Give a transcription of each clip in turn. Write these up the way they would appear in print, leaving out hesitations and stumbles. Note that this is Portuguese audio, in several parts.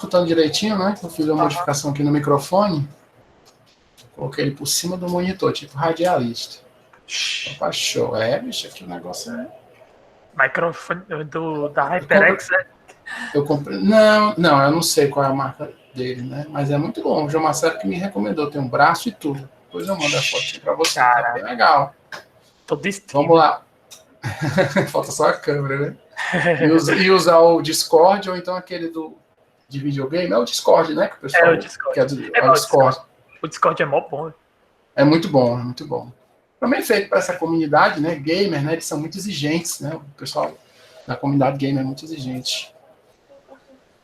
Escutando direitinho, né? Eu fiz uma Aham. modificação aqui no microfone. Coloquei ele por cima do monitor, tipo radialista. Opa, show. Bicho, aqui o negócio é... Microfone da Eu comprei... HyperX, né? Eu comprei... Não, eu não sei qual é a marca dele, né? Mas é muito bom. O João Marcelo que me recomendou. Tem um braço e tudo. Depois eu mando a fotinha pra você, que é bem Cara, legal. todo stream. Vamos lá. Falta só a câmera, né? E usar o Discord ou então aquele de videogame. É o Discord, né? Que o pessoal É o Discord. quer é o Discord. O Discord é mó bom. É muito bom, é muito bom. Também feito para essa comunidade, né? Gamer, né? Eles são muito exigentes, né? O pessoal da comunidade gamer é muito exigente.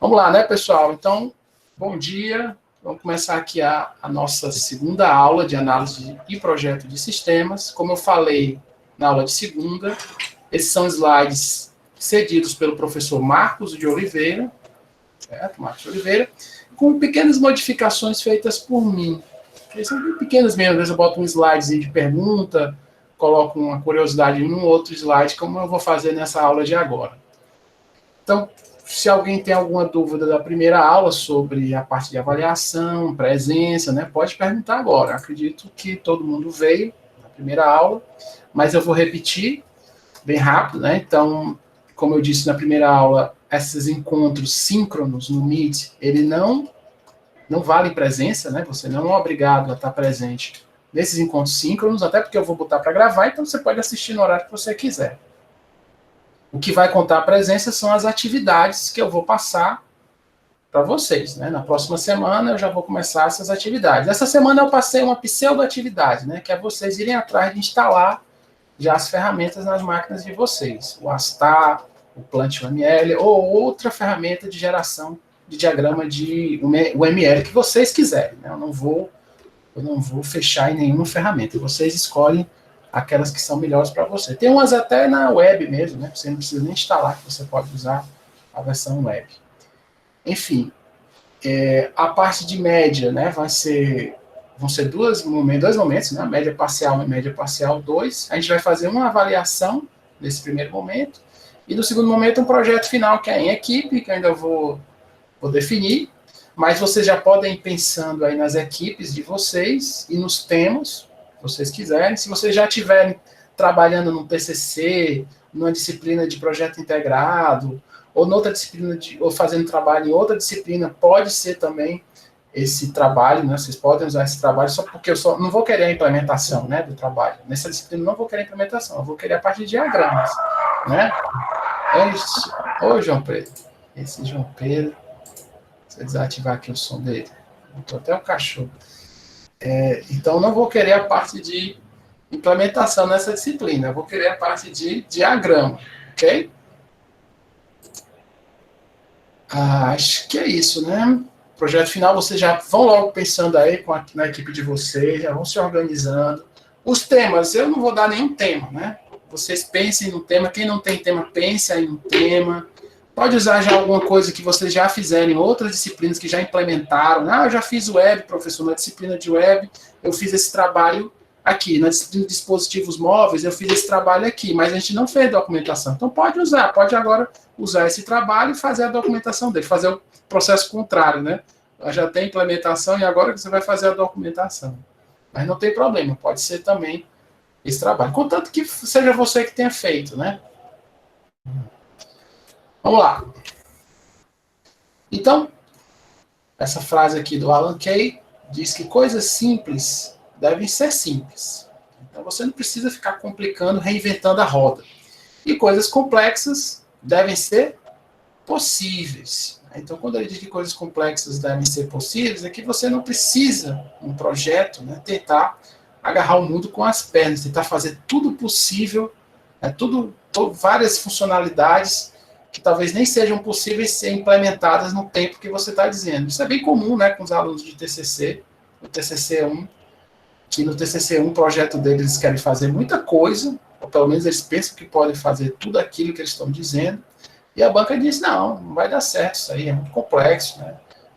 Vamos lá, né, pessoal? Então, bom dia. Vamos começar aqui a nossa segunda aula de análise e projeto de sistemas. Como eu falei na aula de segunda, esses são slides cedidos pelo professor Marcos de Oliveira, certo? Marcos de Oliveira, com pequenas modificações feitas por mim. Eles são bem pequenos mesmo, às vezes eu boto um slidezinho de pergunta, coloco uma curiosidade em um outro slide, como eu vou fazer nessa aula de agora. Então, se alguém tem alguma dúvida da primeira aula sobre a parte de avaliação, presença, né, pode perguntar agora. Acredito que todo mundo veio na primeira aula, mas eu vou repetir bem rápido, né? Então, como eu disse na primeira aula, esses encontros síncronos no Meet, ele não vale presença, né? Você não é obrigado a estar presente nesses encontros síncronos, até porque eu vou botar para gravar, então você pode assistir no horário que você quiser. O que vai contar a presença são as atividades que eu vou passar para vocês, né? Na próxima semana eu já vou começar essas atividades. Essa semana eu passei uma pseudo-atividade, né? Que é vocês irem atrás de instalar já as ferramentas nas máquinas de vocês. O Astar, o Plant-UML ou outra ferramenta de geração de diagrama de UML que vocês quiserem. Né? Eu não vou fechar em nenhuma ferramenta. Vocês escolhem aquelas que são melhores para você. Tem umas até na web mesmo, né? Você não precisa nem instalar, que você pode usar a versão web. Enfim, a parte de média, né? Vão ser dois momentos, né? Média parcial e média parcial 2. A gente vai fazer uma avaliação nesse primeiro momento. E no segundo momento, um projeto final, que é em equipe, que eu ainda vou definir. Mas vocês já podem ir pensando aí nas equipes de vocês e nos temas, que vocês quiserem. Se vocês já estiverem trabalhando no TCC, numa disciplina de projeto integrado, ou noutra disciplina, ou fazendo trabalho em outra disciplina, pode ser também esse trabalho, né? Vocês podem usar esse trabalho, só porque eu só não vou querer a implementação, né, do trabalho. Nessa disciplina eu não vou querer a implementação, eu vou querer a parte de diagramas, né? Ô, João Pedro. Esse João Pedro. Se eu desativar aqui o som dele. Botou até o cachorro. Então, não vou querer a parte de implementação nessa disciplina. Eu vou querer a parte de diagrama. Ok? Acho que é isso, né? Projeto final, vocês já vão logo pensando aí na equipe de vocês, já vão se organizando. Os temas, eu não vou dar nenhum tema, né? Vocês pensem no tema. Quem não tem tema, pense aí no tema. Pode usar já alguma coisa que vocês já fizeram em outras disciplinas que já implementaram. Eu já fiz web, professor, na disciplina de web, eu fiz esse trabalho aqui. Na disciplina de dispositivos móveis, eu fiz esse trabalho aqui, mas a gente não fez documentação. Então pode agora usar esse trabalho e fazer a documentação dele, fazer o processo contrário, né? Já tem implementação e agora que você vai fazer a documentação. Mas não tem problema, pode ser também esse trabalho. Contanto que seja você que tenha feito, né? Vamos lá. Então, essa frase aqui do Alan Kay diz que coisas simples devem ser simples. Então, você não precisa ficar complicando, reinventando a roda. E coisas complexas devem ser possíveis. Então, quando ele diz que coisas complexas devem ser possíveis, é que você não precisa, um projeto, né, tentar agarrar o mundo com as pernas, tentar fazer tudo possível, várias funcionalidades que talvez nem sejam possíveis ser implementadas no tempo que você está dizendo. Isso é bem comum, né, com os alunos de TCC, no TCC1, que no TCC1 o projeto deles eles querem fazer muita coisa, ou pelo menos eles pensam que podem fazer tudo aquilo que eles estão dizendo, e a banca diz, não vai dar certo isso aí, é muito complexo, né,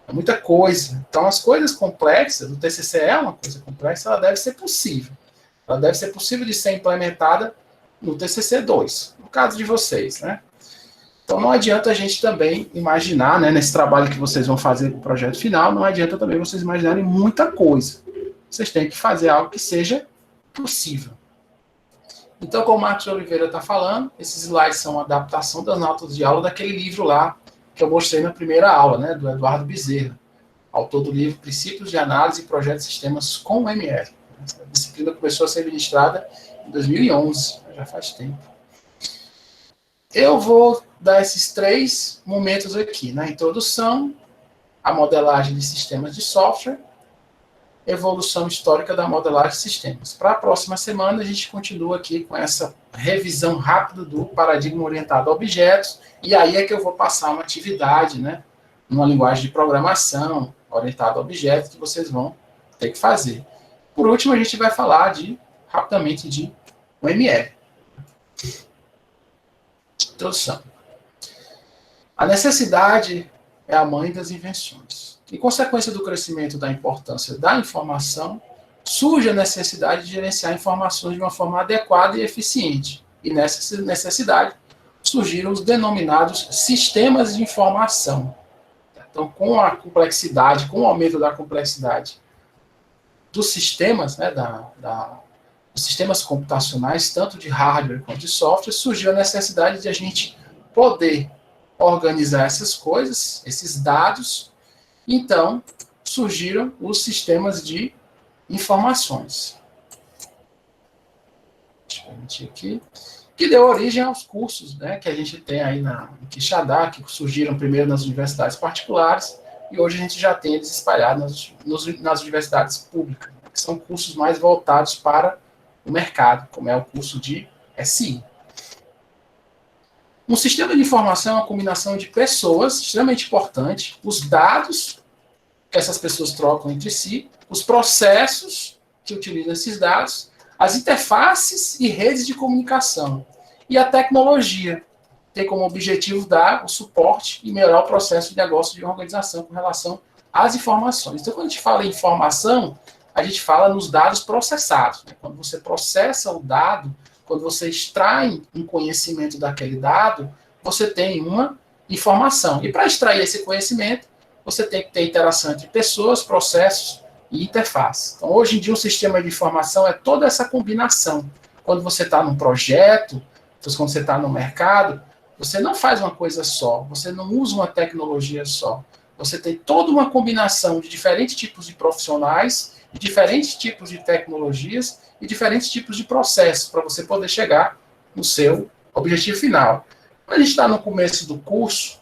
é muita coisa. Então, as coisas complexas, o TCC é uma coisa complexa, ela deve ser possível. Ela deve ser possível de ser implementada no TCC2, no caso de vocês, né. Então, não adianta a gente também imaginar, né, nesse trabalho que vocês vão fazer para o projeto final, não adianta também vocês imaginarem muita coisa. Vocês têm que fazer algo que seja possível. Então, como o Marcos Oliveira está falando, esses slides são uma adaptação das notas de aula daquele livro lá que eu mostrei na primeira aula, né, do Eduardo Bezerra, autor do livro Princípios de Análise e Projetos de Sistemas com ML. Essa disciplina começou a ser ministrada em 2011, já faz tempo. Eu vou dar esses 3 momentos aqui, na introdução, a modelagem de sistemas de software, evolução histórica da modelagem de sistemas. Para a próxima semana, a gente continua aqui com essa revisão rápida do paradigma orientado a objetos, e aí é que eu vou passar uma atividade, né, numa linguagem de programação orientada a objetos, que vocês vão ter que fazer. Por último, a gente vai falar rapidamente de UML. Introdução. A necessidade é a mãe das invenções. Em consequência do crescimento da importância da informação, surge a necessidade de gerenciar informações de uma forma adequada e eficiente. E nessa necessidade surgiram os denominados sistemas de informação. Então, com a complexidade, com o aumento da complexidade dos sistemas, né, dos sistemas computacionais, tanto de hardware quanto de software, surgiu a necessidade de a gente poder organizar essas coisas, esses dados. Então, surgiram os sistemas de informações. Deixa eu permitir aqui. Que deu origem aos cursos, né, que a gente tem aí em Quixadá, que surgiram primeiro nas universidades particulares, e hoje a gente já tem eles espalhados nas universidades públicas, que são cursos mais voltados para o mercado, como é o curso de SI. Um sistema de informação é uma combinação de pessoas, extremamente importante, os dados que essas pessoas trocam entre si, os processos que utilizam esses dados, as interfaces e redes de comunicação, e a tecnologia tem como objetivo dar o suporte e melhorar o processo de negócio de uma organização com relação às informações. Então, quando a gente fala em informação, a gente fala nos dados processados. Né? Quando você processa o dado, quando você extrai um conhecimento daquele dado, você tem uma informação. E para extrair esse conhecimento, você tem que ter interação entre pessoas, processos e interface. Então, hoje em dia, um sistema de informação é toda essa combinação. Quando você está num projeto, quando você está no mercado, você não faz uma coisa só, você não usa uma tecnologia só. Você tem toda uma combinação de diferentes tipos de profissionais, de diferentes tipos de tecnologias e diferentes tipos de processos para você poder chegar no seu objetivo final. Quando a gente está no começo do curso,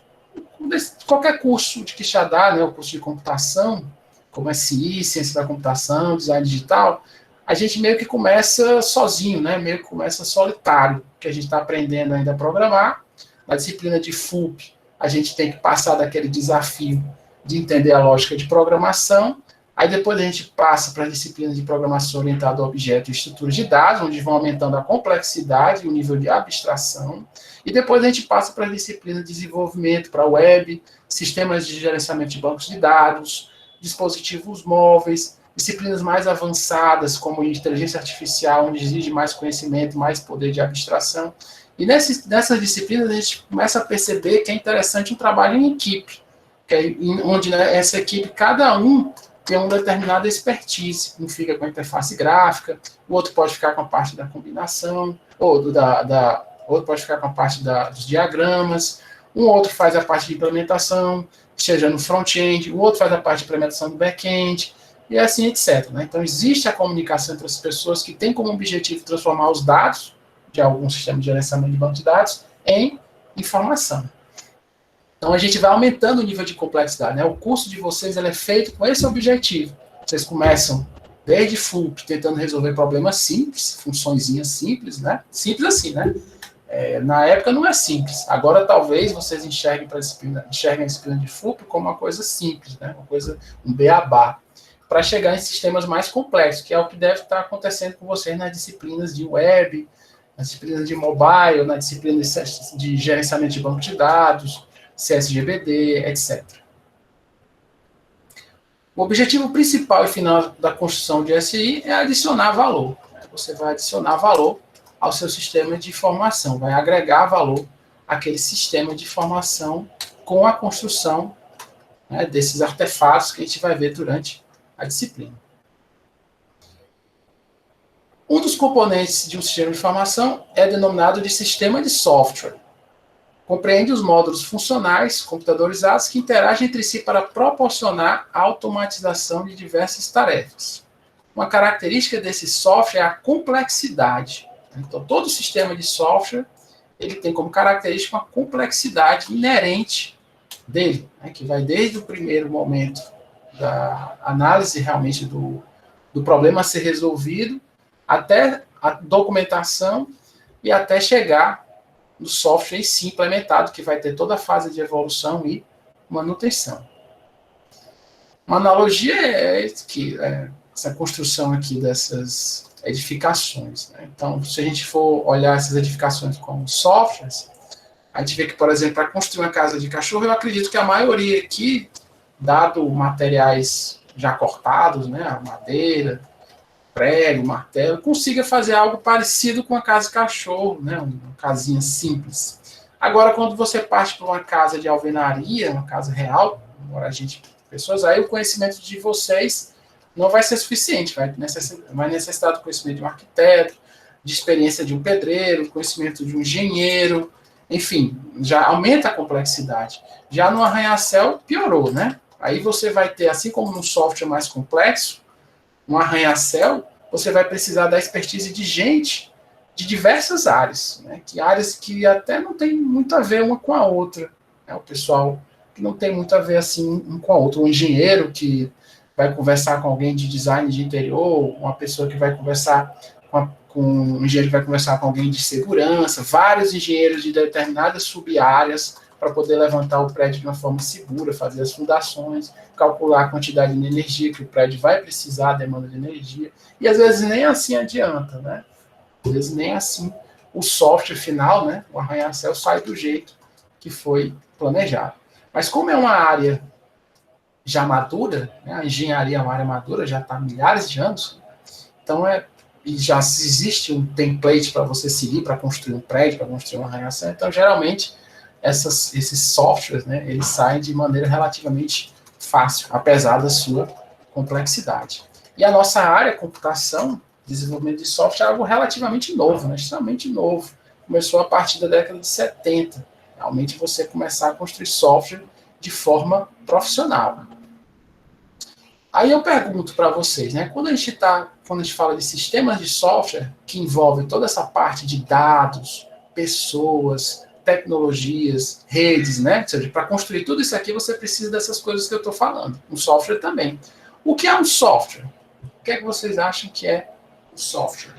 qualquer curso de Quixadá, né, o curso de computação, como SI, ciência da computação, design digital, a gente meio que começa sozinho, né, meio que começa solitário, que a gente está aprendendo ainda a programar. Na disciplina de FUP, a gente tem que passar daquele desafio de entender a lógica de programação. Aí depois a gente passa para a disciplina de programação orientada a objetos e estruturas de dados, onde vão aumentando a complexidade e o nível de abstração. E depois a gente passa para a disciplina de desenvolvimento para web, sistemas de gerenciamento de bancos de dados, dispositivos móveis, disciplinas mais avançadas, como inteligência artificial, onde exige mais conhecimento, mais poder de abstração. E nessas disciplinas a gente começa a perceber que é interessante um trabalho em equipe, que é onde, né, essa equipe, cada um tem uma determinada expertise. Um fica com a interface gráfica, o outro pode ficar com a parte da combinação, ou outro pode ficar com a parte dos diagramas, um outro faz a parte de implementação, seja no front-end, o outro faz a parte de implementação do back-end, e assim, etc. Né? Então, existe a comunicação entre as pessoas que tem como objetivo transformar os dados de algum sistema de gerenciamento de banco de dados em informação. Então, a gente vai aumentando o nível de complexidade. Né? O curso de vocês ele é feito com esse objetivo. Vocês começam desde FUP, tentando resolver problemas simples, funçõezinhas simples, né? Simples assim, né? Na época não é simples. Agora, talvez, vocês enxerguem a disciplina de FUP como uma coisa simples, né? Um beabá, para chegar em sistemas mais complexos, que é o que deve estar acontecendo com vocês nas disciplinas de web, nas disciplinas de mobile, na disciplina de gerenciamento de banco de dados, CSGBD, etc. O objetivo principal e final da construção de SI é adicionar valor. Você vai adicionar valor ao seu sistema de informação, vai agregar valor aquele sistema de informação com a construção, né, desses artefatos que a gente vai ver durante a disciplina. Um dos componentes de um sistema de informação é denominado de sistema de software. Compreende os módulos funcionais computadorizados que interagem entre si para proporcionar a automatização de diversas tarefas. Uma característica desse software é a complexidade. Então, todo sistema de software ele tem como característica uma complexidade inerente dele, né, que vai desde o primeiro momento da análise realmente do problema a ser resolvido, até a documentação e até chegar no software em si implementado, que vai ter toda a fase de evolução e manutenção. Uma analogia é essa construção aqui dessas edificações, né? Então, se a gente for olhar essas edificações como softwares, a gente vê que, por exemplo, para construir uma casa de cachorro, eu acredito que a maioria aqui, dado materiais já cortados, né, a madeira, prego, martelo, consiga fazer algo parecido com a casa de cachorro, né, uma casinha simples. Agora, quando você parte para uma casa de alvenaria, uma casa real, pessoas, aí o conhecimento de vocês não vai ser suficiente, vai necessitar do conhecimento de um arquiteto, de experiência de um pedreiro, conhecimento de um engenheiro, enfim, já aumenta a complexidade. Já no arranha-céu, piorou, né? Aí você vai ter, assim como num software mais complexo, um arranha-céu, você vai precisar da expertise de gente de diversas áreas, né? Áreas que até não tem muito a ver uma com a outra, né? O pessoal que não tem muito a ver assim um com a outra, um engenheiro que vai conversar com alguém de design de interior, uma pessoa que vai conversar com um engenheiro que vai conversar com alguém de segurança, vários engenheiros de determinadas sub-áreas para poder levantar o prédio de uma forma segura, fazer as fundações, calcular a quantidade de energia que o prédio vai precisar, a demanda de energia, e às vezes nem assim adianta, né? Às vezes nem assim o software final, né, o arranha-céu, sai do jeito que foi planejado. Mas como é uma área já madura, né, a engenharia é uma área madura, já está há milhares de anos, então e já existe um template para você seguir para construir um prédio, para construir um arranha-céu, então geralmente esses softwares, né, eles saem de maneira relativamente fácil, apesar da sua complexidade. E a nossa área, computação, desenvolvimento de software, é algo relativamente novo, né, extremamente novo. Começou a partir da década de 70. Realmente você começar a construir software de forma profissional. Aí eu pergunto para vocês, né, quando a gente fala de sistemas de software, que envolvem toda essa parte de dados, pessoas, tecnologias, redes, né? Ou seja, para construir tudo isso aqui, você precisa dessas coisas que eu estou falando. Um software também. O que é um software? O que é que vocês acham que é um software?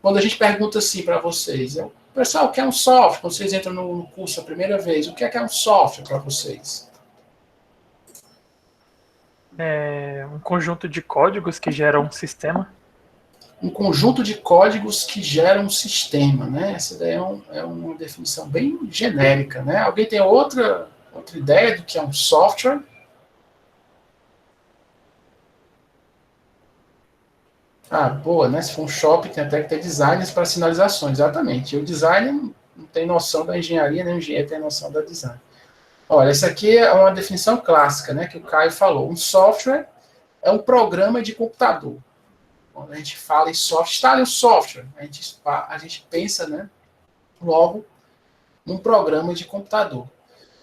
Quando a gente pergunta assim para vocês, pessoal, o que é um software? Quando vocês entram no curso a primeira vez, o que é um software para vocês? É um conjunto de códigos que geram um sistema. Um conjunto de códigos que geram um sistema, né? Essa daí é uma definição bem genérica, né? Alguém tem outra ideia do que é um software? Ah, boa, né? Se for um shopping, tem até que ter designers para sinalizações, exatamente. E o designer não tem noção da engenharia, nem o engenheiro tem noção da design. Olha, essa aqui é uma definição clássica, né? Que o Caio falou. Um software é um programa de computador. Quando a gente fala em software, instale um software, a gente pensa, né, logo num programa de computador.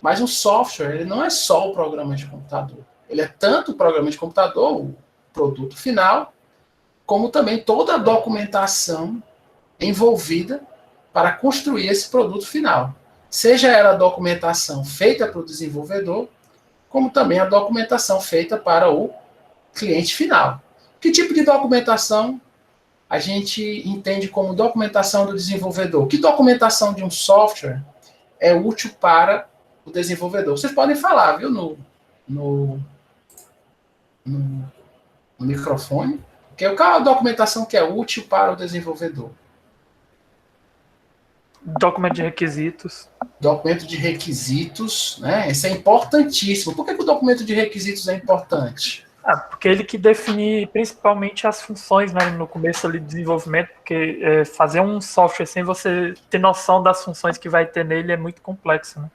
Mas um software, ele não é só o programa de computador. Ele é tanto o programa de computador, o produto final, como também toda a documentação envolvida para construir esse produto final. Seja ela a documentação feita para o desenvolvedor, como também a documentação feita para o cliente final. Que tipo de documentação a gente entende como documentação do desenvolvedor? Que documentação de um software é útil para o desenvolvedor? Vocês podem falar, viu, no microfone. Qual é a documentação que é útil para o desenvolvedor? Documento de requisitos. Documento de requisitos, né? Isso é importantíssimo. Por que o documento de requisitos é importante? Porque ele que define principalmente as funções, né, no começo ali do desenvolvimento, porque fazer um software sem você ter noção das funções que vai ter nele é muito complexo, né?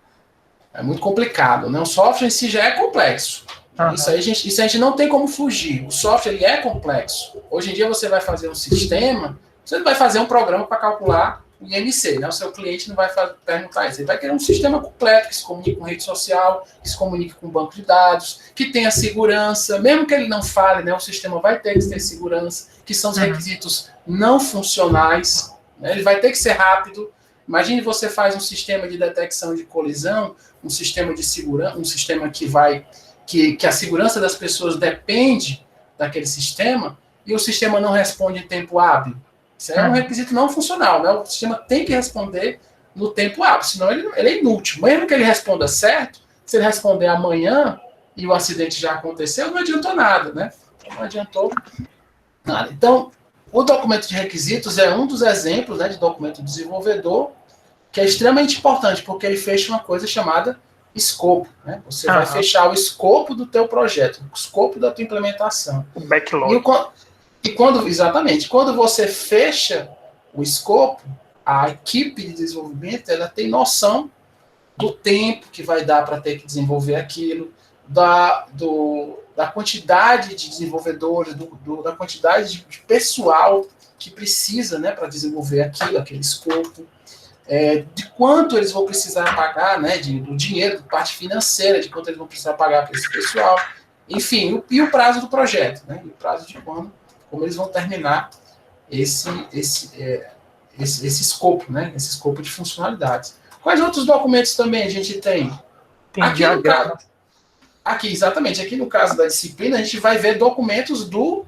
É muito complicado, né? O software em si já é complexo. Né? Isso a gente não tem como fugir. O software ele é complexo. Hoje em dia você vai fazer um sistema, você não vai fazer um programa para calcular o IMC, né? O seu cliente não vai perguntar isso. Ele vai querer um sistema completo que se comunique com rede social, que se comunique com banco de dados, que tenha segurança, mesmo que ele não fale, né? O sistema vai ter que ter segurança, que são os requisitos não funcionais, né? Ele vai ter que ser rápido. Imagine você faz um sistema de detecção de colisão, um sistema de segurança, um sistema que a segurança das pessoas depende daquele sistema, e o sistema não responde em tempo hábil. Isso é um requisito não funcional, né? O sistema tem que responder no tempo hábil, senão ele é inútil. Mesmo que ele responda certo, se ele responder amanhã e o acidente já aconteceu, não adiantou nada, né? Não adiantou nada. Então, o documento de requisitos é um dos exemplos, né, de documento do desenvolvedor, que é extremamente importante, porque ele fecha uma coisa chamada escopo. Né? Você vai fechar o escopo do teu projeto, o escopo da tua implementação. O backlog. Exatamente, quando você fecha o escopo, a equipe de desenvolvimento ela tem noção do tempo que vai dar para ter que desenvolver aquilo, da quantidade de desenvolvedores, da quantidade de pessoal que precisa, né, para desenvolver aquele escopo, de quanto eles vão precisar pagar, né, do dinheiro, da parte financeira, de quanto eles vão precisar pagar para esse pessoal, enfim, e o prazo do projeto, né, e o prazo de como eles vão terminar esse escopo, né, esse escopo de funcionalidades. Quais outros documentos também a gente tem? Tem diagramas. Exatamente, aqui no caso da disciplina, a gente vai ver documentos do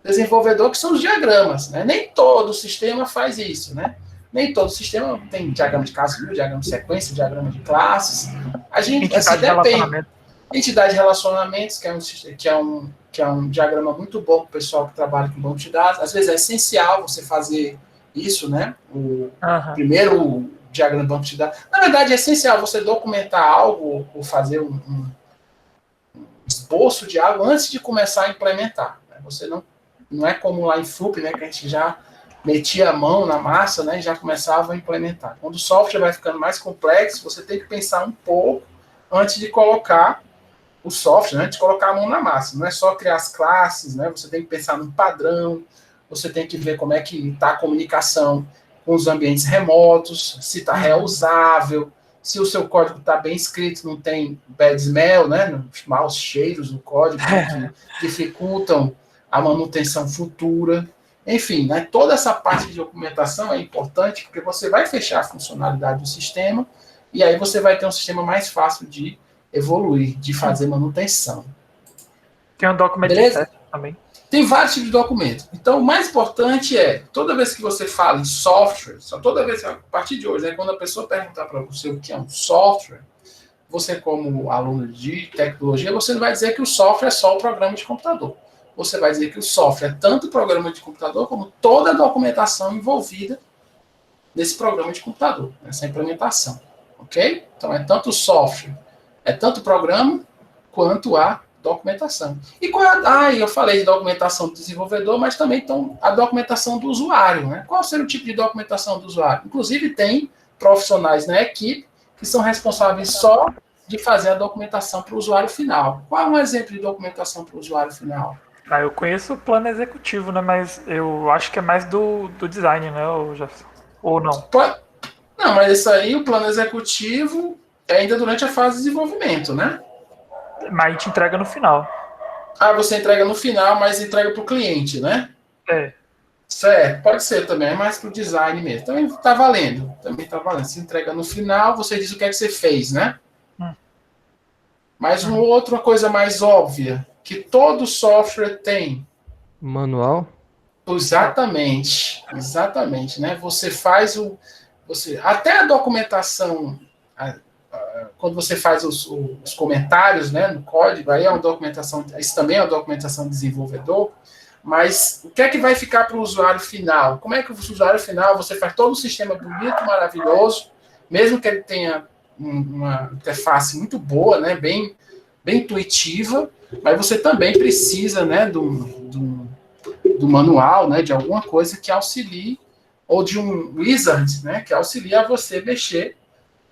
desenvolvedor, que são os diagramas, né? Nem todo sistema faz isso, né? Nem todo sistema tem diagrama de caso, diagrama de sequência, diagrama de classes. A gente Entidade de relacionamento. Entidade de relacionamentos, que é um diagrama muito bom para o pessoal que trabalha com banco de dados. Às vezes é essencial você fazer isso, né? Primeiro diagrama de banco de dados. Na verdade, é essencial você documentar algo ou fazer um esboço de algo antes de começar a implementar. Né? Você não é como lá em FLUP, né, que a gente já metia a mão na massa, né, e já começava a implementar. Quando o software vai ficando mais complexo, você tem que pensar um pouco antes de colocar o software, né, antes de colocar a mão na massa. Não é só criar as classes, né, você tem que pensar num padrão, você tem que ver como é que está a comunicação com os ambientes remotos, se está reusável, se o seu código está bem escrito, não tem bad smell, né, maus cheiros no código que dificultam a manutenção futura. Enfim, né, toda essa parte de documentação é importante porque você vai fechar a funcionalidade do sistema e aí você vai ter um sistema mais fácil de evoluir, de fazer manutenção. Tem um documento de teste também. Tem vários tipos de documentos. Então, o mais importante é, toda vez que você fala em software, toda vez, a partir de hoje, né, quando a pessoa perguntar para você o que é um software, você, como aluno de tecnologia, você não vai dizer que o software é só o programa de computador. Você vai dizer que o software é tanto o programa de computador, como toda a documentação envolvida nesse programa de computador, nessa implementação. Ok? Então, é tanto o software, é tanto o programa, quanto a documentação. E eu falei de documentação do desenvolvedor, mas também a documentação do usuário. Né? Qual seria o tipo de documentação do usuário? Inclusive, tem profissionais na equipe que são responsáveis só de fazer a documentação para o usuário final. Qual é um exemplo de documentação para o usuário final? Eu conheço o plano executivo, né? Mas eu acho que é mais do design, né, Jefferson? Ou não? Não, mas isso aí, o plano executivo, é ainda durante a fase de desenvolvimento, né? Mas a gente entrega no final. Você entrega no final, mas entrega para o cliente, né? Certo, pode ser também, é mais para o design mesmo. Também está valendo. Se entrega no final, você diz o que é que você fez, né? Mas uma outra coisa mais óbvia, que todo software tem. Manual? Exatamente, né? Você faz até a documentação, quando você faz os comentários, né, no código, aí é uma documentação, isso também é uma documentação de desenvolvedor, mas o que é que vai ficar para o usuário final? Como é que o usuário final, você faz todo um sistema bonito, maravilhoso, mesmo que ele tenha uma interface muito boa, né, bem intuitiva, mas você também precisa, né, do manual, né, de alguma coisa que auxilie, ou de um wizard, né, que auxilie a você mexer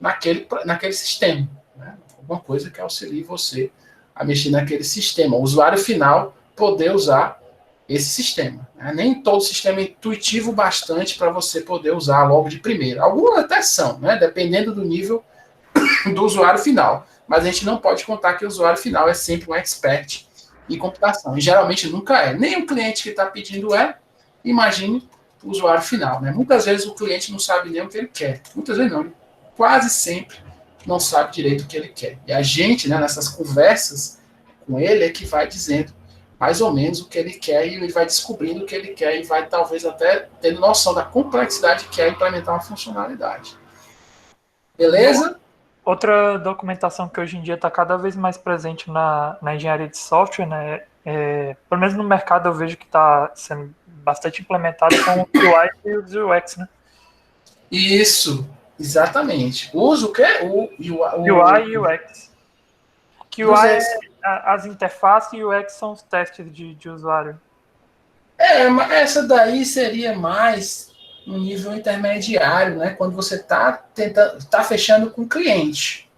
naquele sistema, né, alguma coisa que auxilie você a mexer naquele sistema, o usuário final poder usar esse sistema, né? Nem todo sistema é intuitivo bastante para você poder usar logo de primeira. Algumas até são, né, dependendo do nível do usuário final, mas a gente não pode contar que o usuário final é sempre um expert em computação, e geralmente nunca é. Nem o cliente que está pedindo imagine o usuário final, né? Muitas vezes o cliente não sabe nem o que ele quer, muitas vezes não, ele quase sempre não sabe direito o que ele quer. E a gente, né, nessas conversas com ele, é que vai dizendo mais ou menos o que ele quer, e ele vai descobrindo o que ele quer, e vai talvez até tendo noção da complexidade que é implementar uma funcionalidade. Beleza? Outra documentação que hoje em dia está cada vez mais presente na engenharia de software, né? Pelo menos no mercado eu vejo que está sendo bastante implementado com o UI e o UX, né? Isso, exatamente. Usa o quê? UI e UX. Que UI é as interfaces e o UX são os testes de usuário. Essa daí seria mais um nível intermediário, né? Quando você está fechando com o cliente.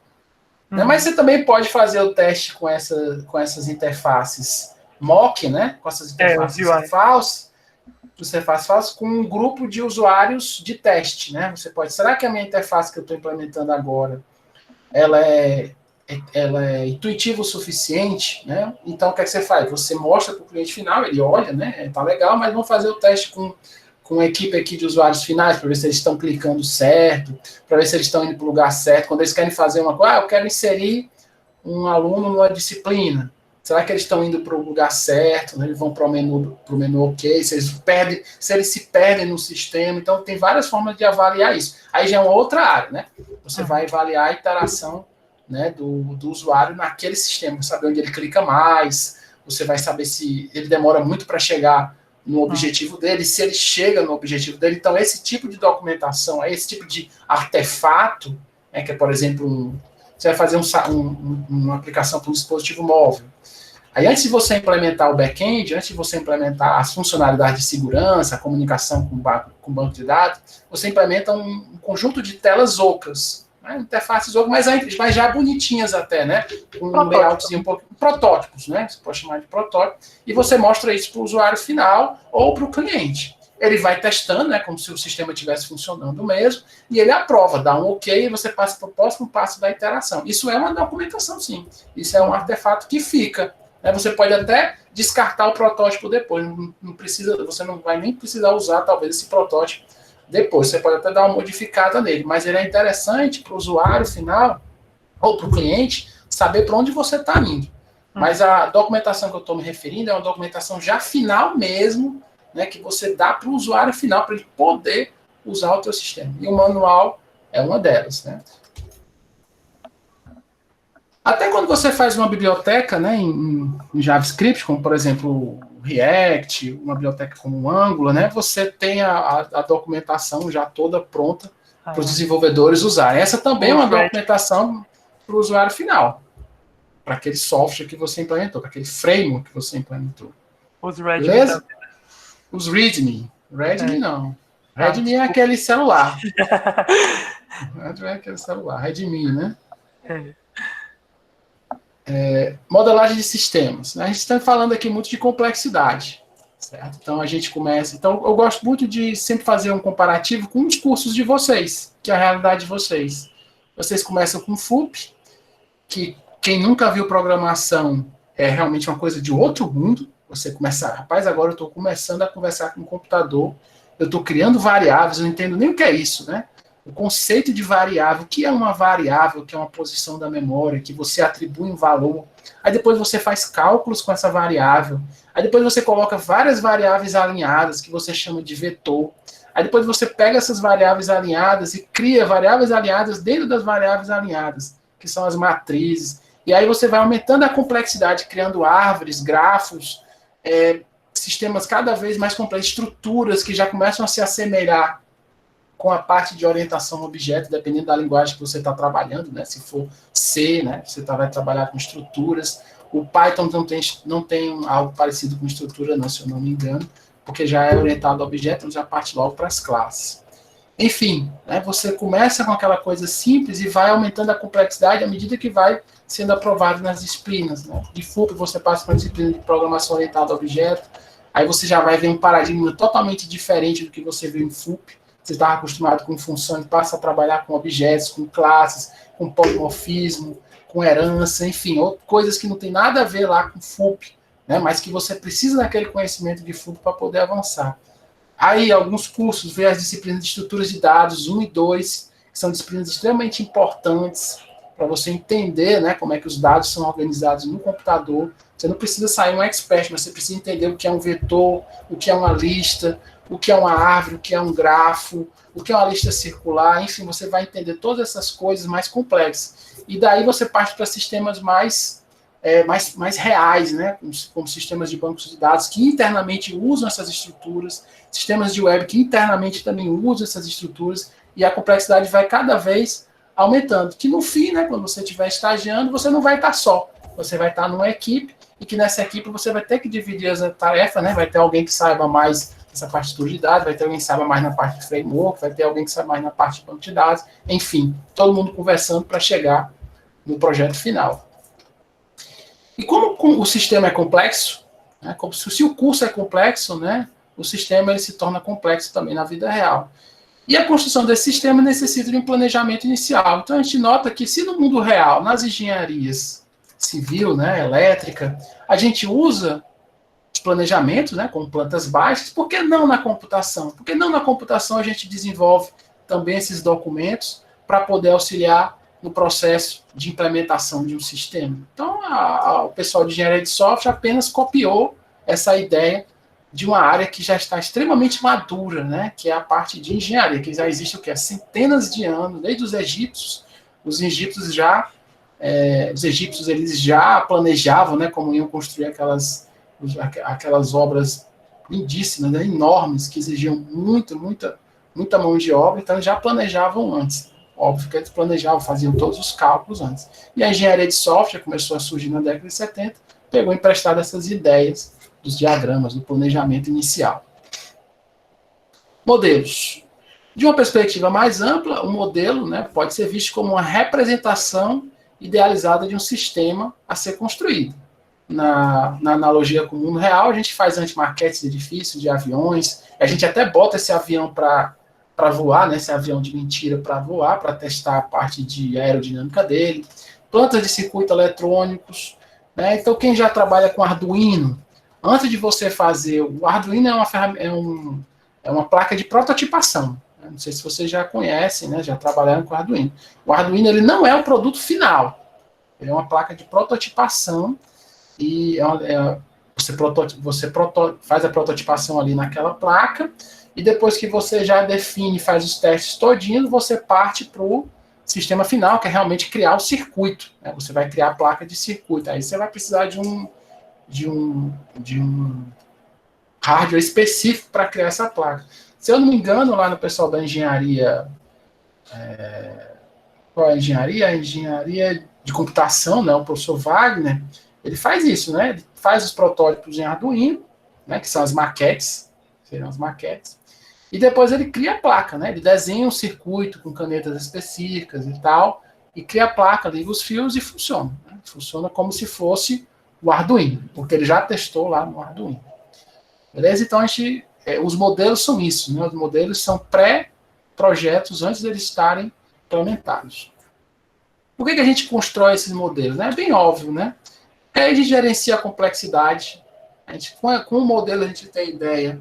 Né? Mas você também pode fazer o teste com essas interfaces mock, né? Com essas interfaces falsas, com um grupo de usuários de teste, né? Você pode, será que a minha interface que eu estou implementando agora, ela é intuitiva o suficiente, né? Então, o que é que você faz? Você mostra para o cliente final, ele olha, né? Tá legal, mas vamos fazer o teste com a equipe aqui de usuários finais, para ver se eles estão clicando certo, para ver se eles estão indo para o lugar certo. Quando eles querem fazer uma coisa, eu quero inserir um aluno numa disciplina. Será que eles estão indo para o lugar certo? Né? Eles vão para o menu OK? Se eles se perdem no sistema. Então, tem várias formas de avaliar isso. Aí já é uma outra área, né? Você vai avaliar a interação, né, do usuário naquele sistema, saber onde ele clica mais, você vai saber se ele demora muito para chegar no objetivo dele, se ele chega no objetivo dele. Então, esse tipo de documentação, esse tipo de artefato, né, que é, por exemplo, você vai fazer uma aplicação para um dispositivo móvel. Aí, antes de você implementar o back-end, antes de você implementar as funcionalidades de segurança, a comunicação com o banco de dados, você implementa um conjunto de telas ocas, né, interfaces ocas, mas já bonitinhas até, né? Com um layoutzinho um pouco, protótipos, né? Você pode chamar de protótipo, e você mostra isso para o usuário final ou para o cliente. Ele vai testando, né, como se o sistema estivesse funcionando mesmo, e ele aprova, dá um OK, e você passa para o próximo passo da interação. Isso é uma documentação, sim. Isso é um artefato que fica. Né? Você pode até descartar o protótipo depois, não precisa, você não vai nem precisar usar, talvez, esse protótipo depois. Você pode até dar uma modificada nele, mas ele é interessante para o usuário final, ou para o cliente, saber para onde você está indo. Mas a documentação que eu estou me referindo é uma documentação já final mesmo, né, que você dá para o usuário final, para ele poder usar o teu sistema. E o manual é uma delas. Né? Até quando você faz uma biblioteca, né, em JavaScript, como, por exemplo, o React, uma biblioteca como o Angular, né, você tem a documentação já toda pronta para os desenvolvedores usarem. Essa também é uma documentação para o usuário final, para aquele software que você implementou, para aquele framework que você implementou. Os README. Beleza? Os README. README não. README é aquele celular. README é aquele celular. README, né? Modelagem de sistemas. A gente está falando aqui muito de complexidade. Certo? Então a gente começa. Então eu gosto muito de sempre fazer um comparativo com os cursos de vocês, que é a realidade de vocês. Vocês começam com FUP, que quem nunca viu programação é realmente uma coisa de outro mundo. Você começa, rapaz, agora eu estou começando a conversar com o computador, eu estou criando variáveis, eu não entendo nem o que é isso, né? O conceito de variável, o que é uma variável, que é uma posição da memória, que você atribui um valor, aí depois você faz cálculos com essa variável, aí depois você coloca várias variáveis alinhadas, que você chama de vetor, aí depois você pega essas variáveis alinhadas e cria variáveis alinhadas dentro das variáveis alinhadas, que são as matrizes, e aí você vai aumentando a complexidade, criando árvores, grafos, sistemas cada vez mais complexos, estruturas que já começam a se assemelhar com a parte de orientação a objeto, dependendo da linguagem que você está trabalhando, né? Se for C, né? Você vai trabalhar com estruturas, O Python não tem algo parecido com estrutura, não, se eu não me engano, porque já é orientado a objetos, já parte logo para as classes. Enfim, né, você começa com aquela coisa simples e vai aumentando a complexidade à medida que vai sendo aprovado nas disciplinas. Né? De FUP você passa para a disciplina de programação orientada a objeto, aí você já vai ver um paradigma totalmente diferente do que você viu em FUP. Você estava acostumado com função e passa a trabalhar com objetos, com classes, com polimorfismo, com herança, enfim, coisas que não tem nada a ver lá com FUP, né, mas que você precisa daquele conhecimento de FUP para poder avançar. Aí, alguns cursos, vê as disciplinas de estruturas de dados 1 e 2, que são disciplinas extremamente importantes para você entender, né, como é que os dados são organizados no computador. Você não precisa sair um expert, mas você precisa entender o que é um vetor, o que é uma lista, o que é uma árvore, o que é um grafo, o que é uma lista circular, enfim, você vai entender todas essas coisas mais complexas. E daí você parte para sistemas mais reais, né? Como sistemas de bancos de dados que internamente usam essas estruturas, sistemas de web que internamente também usam essas estruturas, e a complexidade vai cada vez aumentando. Que no fim, né, quando você estiver estagiando, você não vai estar só, você vai estar numa equipe, e que nessa equipe você vai ter que dividir as tarefas, né? Vai ter alguém que saiba mais essa parte de estrutura de dados, vai ter alguém que saiba mais na parte de framework, vai ter alguém que saiba mais na parte de banco de dados, enfim, todo mundo conversando para chegar no projeto final. E como o sistema é complexo, né, como se o curso é complexo, né, o sistema ele se torna complexo também na vida real. E a construção desse sistema necessita de um planejamento inicial. Então a gente nota que se no mundo real, nas engenharias civil, né, elétrica, a gente usa os planejamentos, né, com plantas baixas, por que não na computação? Por que não na computação a gente desenvolve também esses documentos para poder auxiliar no processo de implementação de um sistema? Então, o pessoal de engenharia de software apenas copiou essa ideia de uma área que já está extremamente madura, né, que é a parte de engenharia, que já existe o que? Há centenas de anos, desde os egípcios. Os egípcios eles já planejavam, né, como iam construir aquelas obras lindíssimas, né, enormes, que exigiam muita mão de obra, então já planejavam antes. Óbvio que eles planejavam, faziam todos os cálculos antes. E a engenharia de software começou a surgir na década de 70, pegou emprestado essas ideias dos diagramas, do planejamento inicial. Modelos. De uma perspectiva mais ampla, o modelo, né, pode ser visto como uma representação idealizada de um sistema a ser construído. Na analogia com o mundo real, a gente faz antimaquetes de edifícios, de aviões, a gente até bota esse avião para voar, né, esse avião de mentira para voar, para testar a parte de aerodinâmica dele, plantas de circuito eletrônicos, né? Então quem já trabalha com Arduino, antes de você fazer, o Arduino é uma placa de prototipação. Não sei se vocês já conhecem, né, já trabalharam com Arduino. O Arduino ele não é o produto final, ele é uma placa de prototipação, e você faz a prototipação ali naquela placa, e depois que você já define, faz os testes todinhos, você parte para o sistema final, que é realmente criar o circuito. Né? Você vai criar a placa de circuito. Aí você vai precisar de um hardware específico para criar essa placa. Se eu não me engano, lá no pessoal da engenharia... qual é a engenharia? A engenharia de computação, né? O professor Wagner, ele faz isso, né? Ele faz os protótipos em Arduino, né? Que são as maquetes, serão as maquetes, e depois ele cria a placa, né? Ele desenha um circuito com canetas específicas e tal, e cria a placa, liga os fios e funciona. Né? Funciona como se fosse o Arduino, porque ele já testou lá no Arduino. Beleza? Então, os modelos são isso, né? Os modelos são pré-projetos antes de eles estarem implementados. Por que a gente constrói esses modelos? Né? É bem óbvio, né? Aí a gente gerencia a complexidade. Com o modelo a gente tem ideia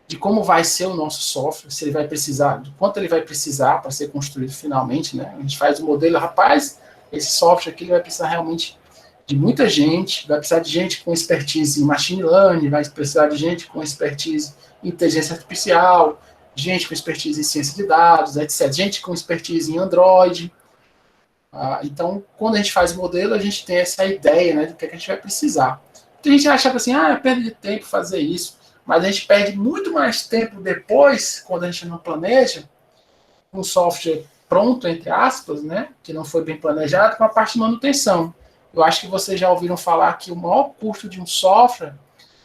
de como vai ser o nosso software, se ele vai precisar, do quanto ele vai precisar para ser construído finalmente, né? A gente faz o modelo, rapaz, esse software aqui ele vai precisar realmente de muita gente, vai precisar de gente com expertise em machine learning, vai precisar de gente com expertise em inteligência artificial, gente com expertise em ciência de dados, etc. Gente com expertise em Android. Então, quando a gente faz o modelo, a gente tem essa ideia, né, do que a gente vai precisar. Então, a gente acha assim, é perda de tempo fazer isso. Mas a gente perde muito mais tempo depois, quando a gente não planeja, um software pronto, entre aspas, né, que não foi bem planejado, com a parte de manutenção. eu acho que vocês já ouviram falar que o maior custo de um software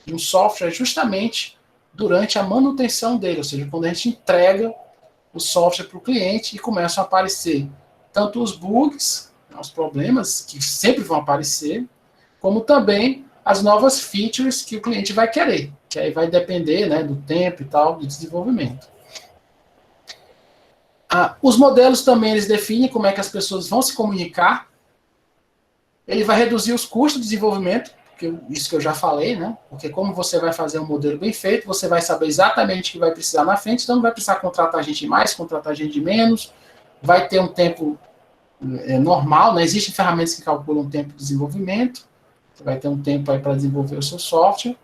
é justamente durante a manutenção dele, ou seja, quando a gente entrega o software para o cliente e começam a aparecer tanto os bugs, os problemas que sempre vão aparecer, como também as novas features que o cliente vai querer, que aí vai depender, né, do tempo e tal, do desenvolvimento. Os modelos também, eles definem como é que as pessoas vão se comunicar. Ele vai reduzir os custos de desenvolvimento, isso que eu já falei, né? Porque como você vai fazer um modelo bem feito, você vai saber exatamente o que vai precisar na frente, então não vai precisar contratar gente de mais, contratar gente de menos, vai ter um tempo normal, né? Existem ferramentas que calculam o tempo de desenvolvimento, você vai ter um tempo aí para desenvolver o seu software.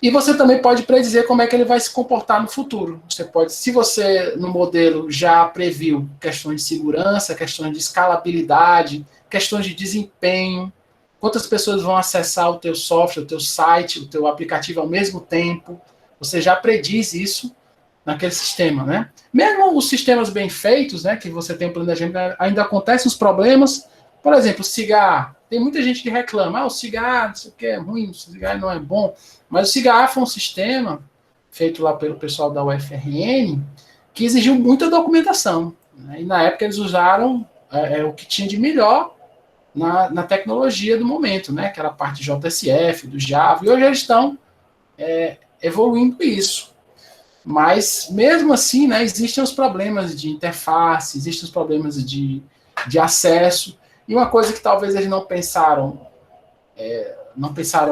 E você também pode predizer como é que ele vai se comportar no futuro. Você pode, se você no modelo já previu questões de segurança, questões de escalabilidade, questões de desempenho, quantas pessoas vão acessar o teu software, o teu site, o teu aplicativo ao mesmo tempo, você já prediz isso naquele sistema, né? Mesmo os sistemas bem feitos, né, que você tem um planejamento, ainda acontecem os problemas. Por exemplo, o cigarro. Tem muita gente que reclama, o cigarro, isso aqui é ruim, o cigarro não é bom. Mas o cigarro foi um sistema feito lá pelo pessoal da UFRN que exigiu muita documentação, né? E na época eles usaram o que tinha de melhor na tecnologia do momento, né? Que era a parte JSF, do Java, e hoje eles estão evoluindo isso. Mas, mesmo assim, né, existem os problemas de interface, existem os problemas de acesso, e uma coisa que talvez eles não pensaram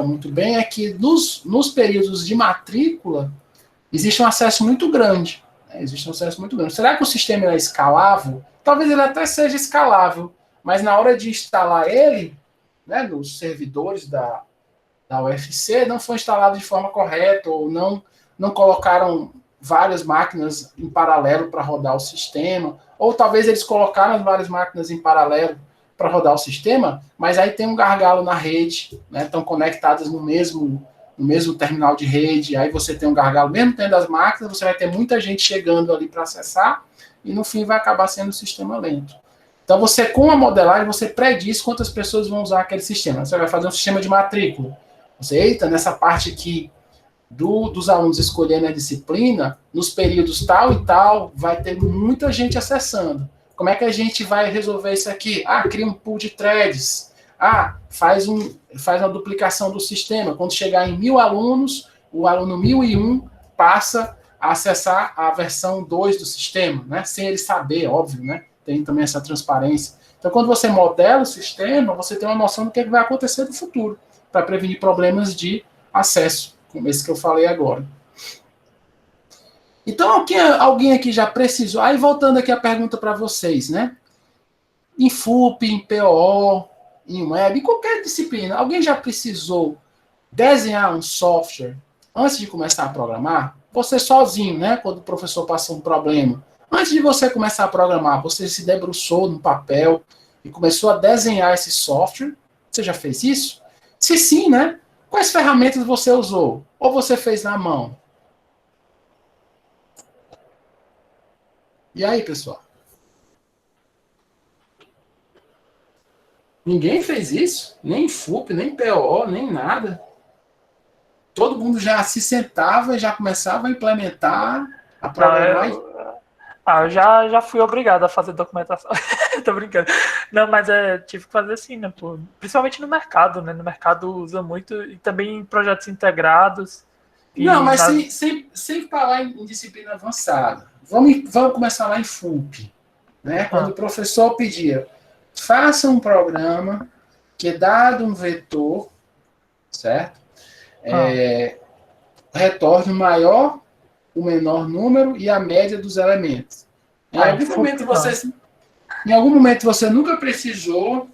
muito bem é que nos períodos de matrícula existe um acesso muito grande. Né? Existe um acesso muito grande. Será que o sistema é escalável? Talvez ele até seja escalável, mas na hora de instalar ele, né, nos servidores da UFC, não foi instalado de forma correta, ou não colocaram várias máquinas em paralelo para rodar o sistema, ou talvez eles colocaram as várias máquinas em paralelo para rodar o sistema, mas aí tem um gargalo na rede, né, estão conectadas no mesmo terminal de rede, aí você tem um gargalo, mesmo tendo as máquinas, você vai ter muita gente chegando ali para acessar, e no fim vai acabar sendo um sistema lento. Então você, com a modelagem, você prediz quantas pessoas vão usar aquele sistema. Você vai fazer um sistema de matrícula. Você, nessa parte aqui dos alunos escolhendo a disciplina, nos períodos tal e tal, vai ter muita gente acessando. Como é que a gente vai resolver isso aqui? Cria um pool de threads. Faz uma duplicação do sistema. Quando chegar em 1.000 alunos, o aluno 1001 passa a acessar a versão 2 do sistema, né? Sem ele saber, óbvio, né? Tem também essa transparência. Então, quando você modela o sistema, você tem uma noção do que vai acontecer no futuro, para prevenir problemas de acesso, como esse que eu falei agora. Então, alguém aqui já precisou... Aí, voltando aqui a pergunta para vocês, né? Em FUP, em PO, em web, em qualquer disciplina, alguém já precisou desenhar um software antes de começar a programar? Você sozinho, né? Quando o professor passou um problema. Antes de você começar a programar, você se debruçou no papel e começou a desenhar esse software? Você já fez isso? Se sim, né? Quais ferramentas você usou? Ou você fez na mão? E aí, pessoal? Ninguém fez isso? Nem FUP, nem PO, nem nada. Todo mundo já se sentava e já começava a implementar, a programar. Eu já fui obrigado a fazer documentação. Tô brincando. Não, mas tive que fazer assim, né? Pô? Principalmente no mercado, né? No mercado usa muito, e também em projetos integrados. Não, mas sem falar em disciplina avançada. Vamos começar lá em FUP. Né? Quando o professor pedia, faça um programa que, dado um vetor, certo? Retorne o maior, o menor número e a média dos elementos. Em algum momento você nunca precisou,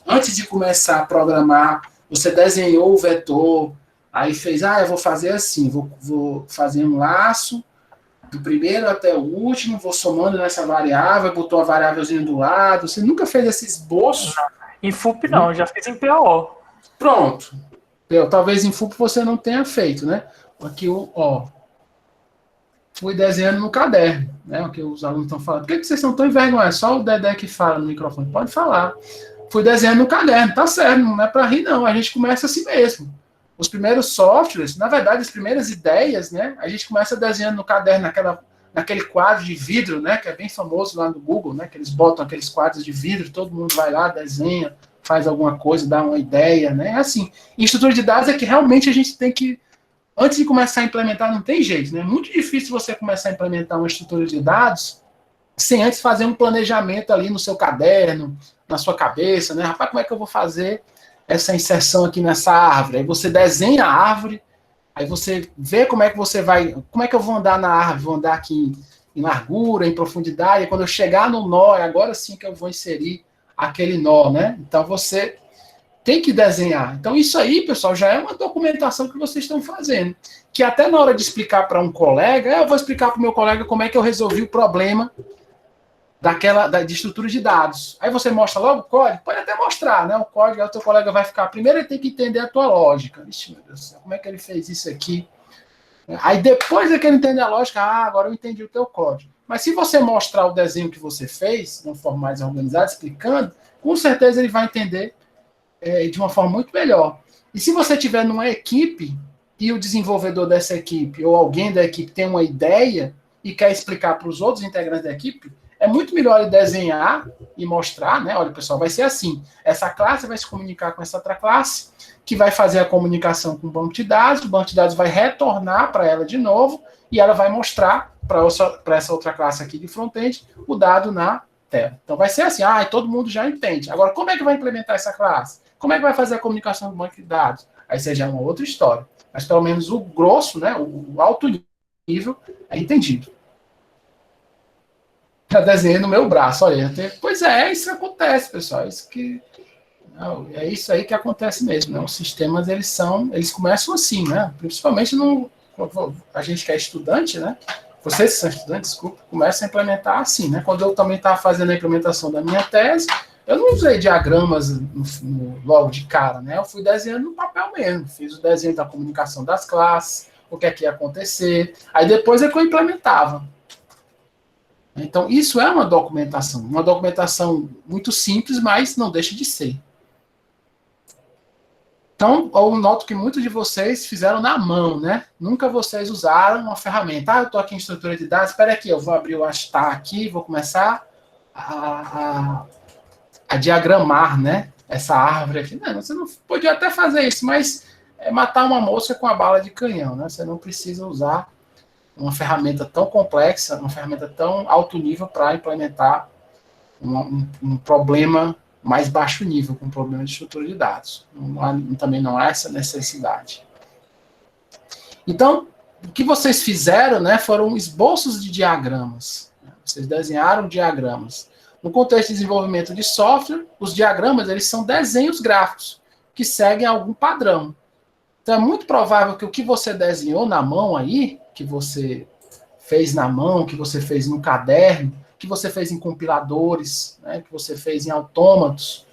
antes de começar a programar, você desenhou o vetor, aí fez, eu vou fazer assim, vou fazer um laço do primeiro até o último, vou somando nessa variável, botou a variávelzinha do lado. Você nunca fez esse esboço? Em FUP não, já fiz em PO. Pronto. Talvez em FUP você não tenha feito, né? Aqui, fui desenhando no caderno, né? O que os alunos estão falando. Por que vocês estão tão envergonhados? Só o Dedé que fala no microfone. Pode falar. fui desenhando no caderno, tá certo, não é para rir não, a gente começa assim mesmo. Os primeiros softwares, na verdade, as primeiras ideias, né, a gente começa desenhando no caderno, naquele quadro de vidro, né, que é bem famoso lá no Google, né, que eles botam aqueles quadros de vidro, todo mundo vai lá, desenha, faz alguma coisa, dá uma ideia, né, assim. E estrutura de dados é que realmente a gente tem que, antes de começar a implementar, não tem jeito, né, é muito difícil você começar a implementar uma estrutura de dados sem antes fazer um planejamento ali no seu caderno, na sua cabeça, né, rapaz, como é que eu vou fazer essa inserção aqui nessa árvore? Aí você desenha a árvore, aí você vê como é que você vai, como é que eu vou andar na árvore, vou andar aqui em largura, em profundidade, e quando eu chegar no nó, é agora sim que eu vou inserir aquele nó, né? Então você tem que desenhar. Então isso aí, pessoal, já é uma documentação que vocês estão fazendo, que até na hora de explicar para um colega, eu vou explicar para o meu colega como é que eu resolvi o problema de estrutura de dados. Aí você mostra logo o código, pode até mostrar, né? O código, aí o teu colega vai ficar, primeiro ele tem que entender a tua lógica. Ixi, meu Deus do céu, como é que ele fez isso aqui? Aí depois é que ele entende a lógica, agora eu entendi o teu código. Mas se você mostrar o desenho que você fez, de uma forma mais organizada, explicando, com certeza ele vai entender de uma forma muito melhor. E se você tiver numa equipe, e o desenvolvedor dessa equipe, ou alguém da equipe tem uma ideia, e quer explicar para os outros integrantes da equipe, é muito melhor ele desenhar e mostrar, né? Olha, pessoal, vai ser assim. Essa classe vai se comunicar com essa outra classe, que vai fazer a comunicação com o banco de dados, o banco de dados vai retornar para ela de novo, e ela vai mostrar para essa outra classe aqui de front-end o dado na tela. Então vai ser assim, todo mundo já entende. Agora, como é que vai implementar essa classe? Como é que vai fazer a comunicação com o banco de dados? Aí seja uma outra história. Mas pelo menos o grosso, né, o alto nível, é entendido. Já desenhei no meu braço, olha. Pois isso que acontece, pessoal. É isso aí que acontece mesmo, né? Os sistemas, eles começam assim, né? Principalmente a gente que é estudante, né? Vocês que são estudantes, desculpa, começam a implementar assim, né? Quando eu também estava fazendo a implementação da minha tese, eu não usei diagramas logo de cara, né? Eu fui desenhando no papel mesmo. Fiz o desenho da comunicação das classes, o que é que ia acontecer. Aí depois é que eu implementava. Então, isso é uma documentação muito simples, mas não deixa de ser. Então, eu noto que muitos de vocês fizeram na mão, né? Nunca vocês usaram uma ferramenta. Eu estou aqui em estrutura de dados, espera aqui, eu vou abrir o Astar aqui, vou começar a diagramar, né? Essa árvore aqui. Não, você não podia até fazer isso, mas é matar uma mosca com a bala de canhão, né? Você não precisa usar uma ferramenta tão complexa, uma ferramenta tão alto nível para implementar um problema mais baixo nível, com um problema de estrutura de dados. Também não há essa necessidade. Então, o que vocês fizeram, né, foram esboços de diagramas. Vocês desenharam diagramas. No contexto de desenvolvimento de software, os diagramas eles são desenhos gráficos que seguem algum padrão. Então, é muito provável que o que você desenhou na mão aí, que você fez na mão, que você fez no caderno, que você fez em compiladores, né, que você fez em autômatos,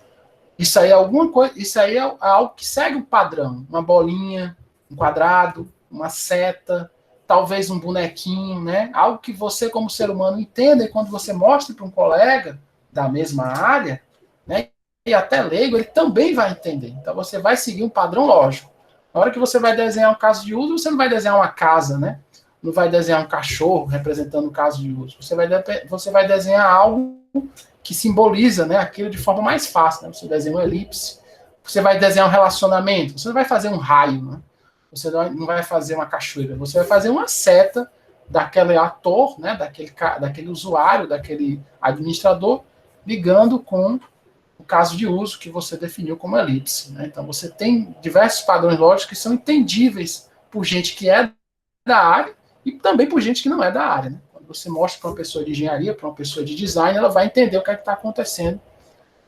isso aí é alguma coisa, isso aí é algo que segue um padrão, uma bolinha, um quadrado, uma seta, talvez um bonequinho, né? Algo que você, como ser humano, entenda, e quando você mostra para um colega da mesma área, né, e até leigo, ele também vai entender. Então, você vai seguir um padrão lógico. Na hora que você vai desenhar um caso de uso, você não vai desenhar uma casa, né? Não vai desenhar um cachorro representando o caso de uso. Você vai desenhar algo que simboliza, né, aquilo de forma mais fácil. Né? Você desenha uma elipse, você vai desenhar um relacionamento, você não vai fazer um raio, né? Você não vai fazer uma cachoeira, você vai fazer uma seta daquele ator, né, daquele usuário, daquele administrador, ligando com o caso de uso que você definiu como elipse. Né? Então, você tem diversos padrões lógicos que são entendíveis por gente que é da área e também por gente que não é da área. Né? Quando você mostra para uma pessoa de engenharia, para uma pessoa de design, ela vai entender o que é está acontecendo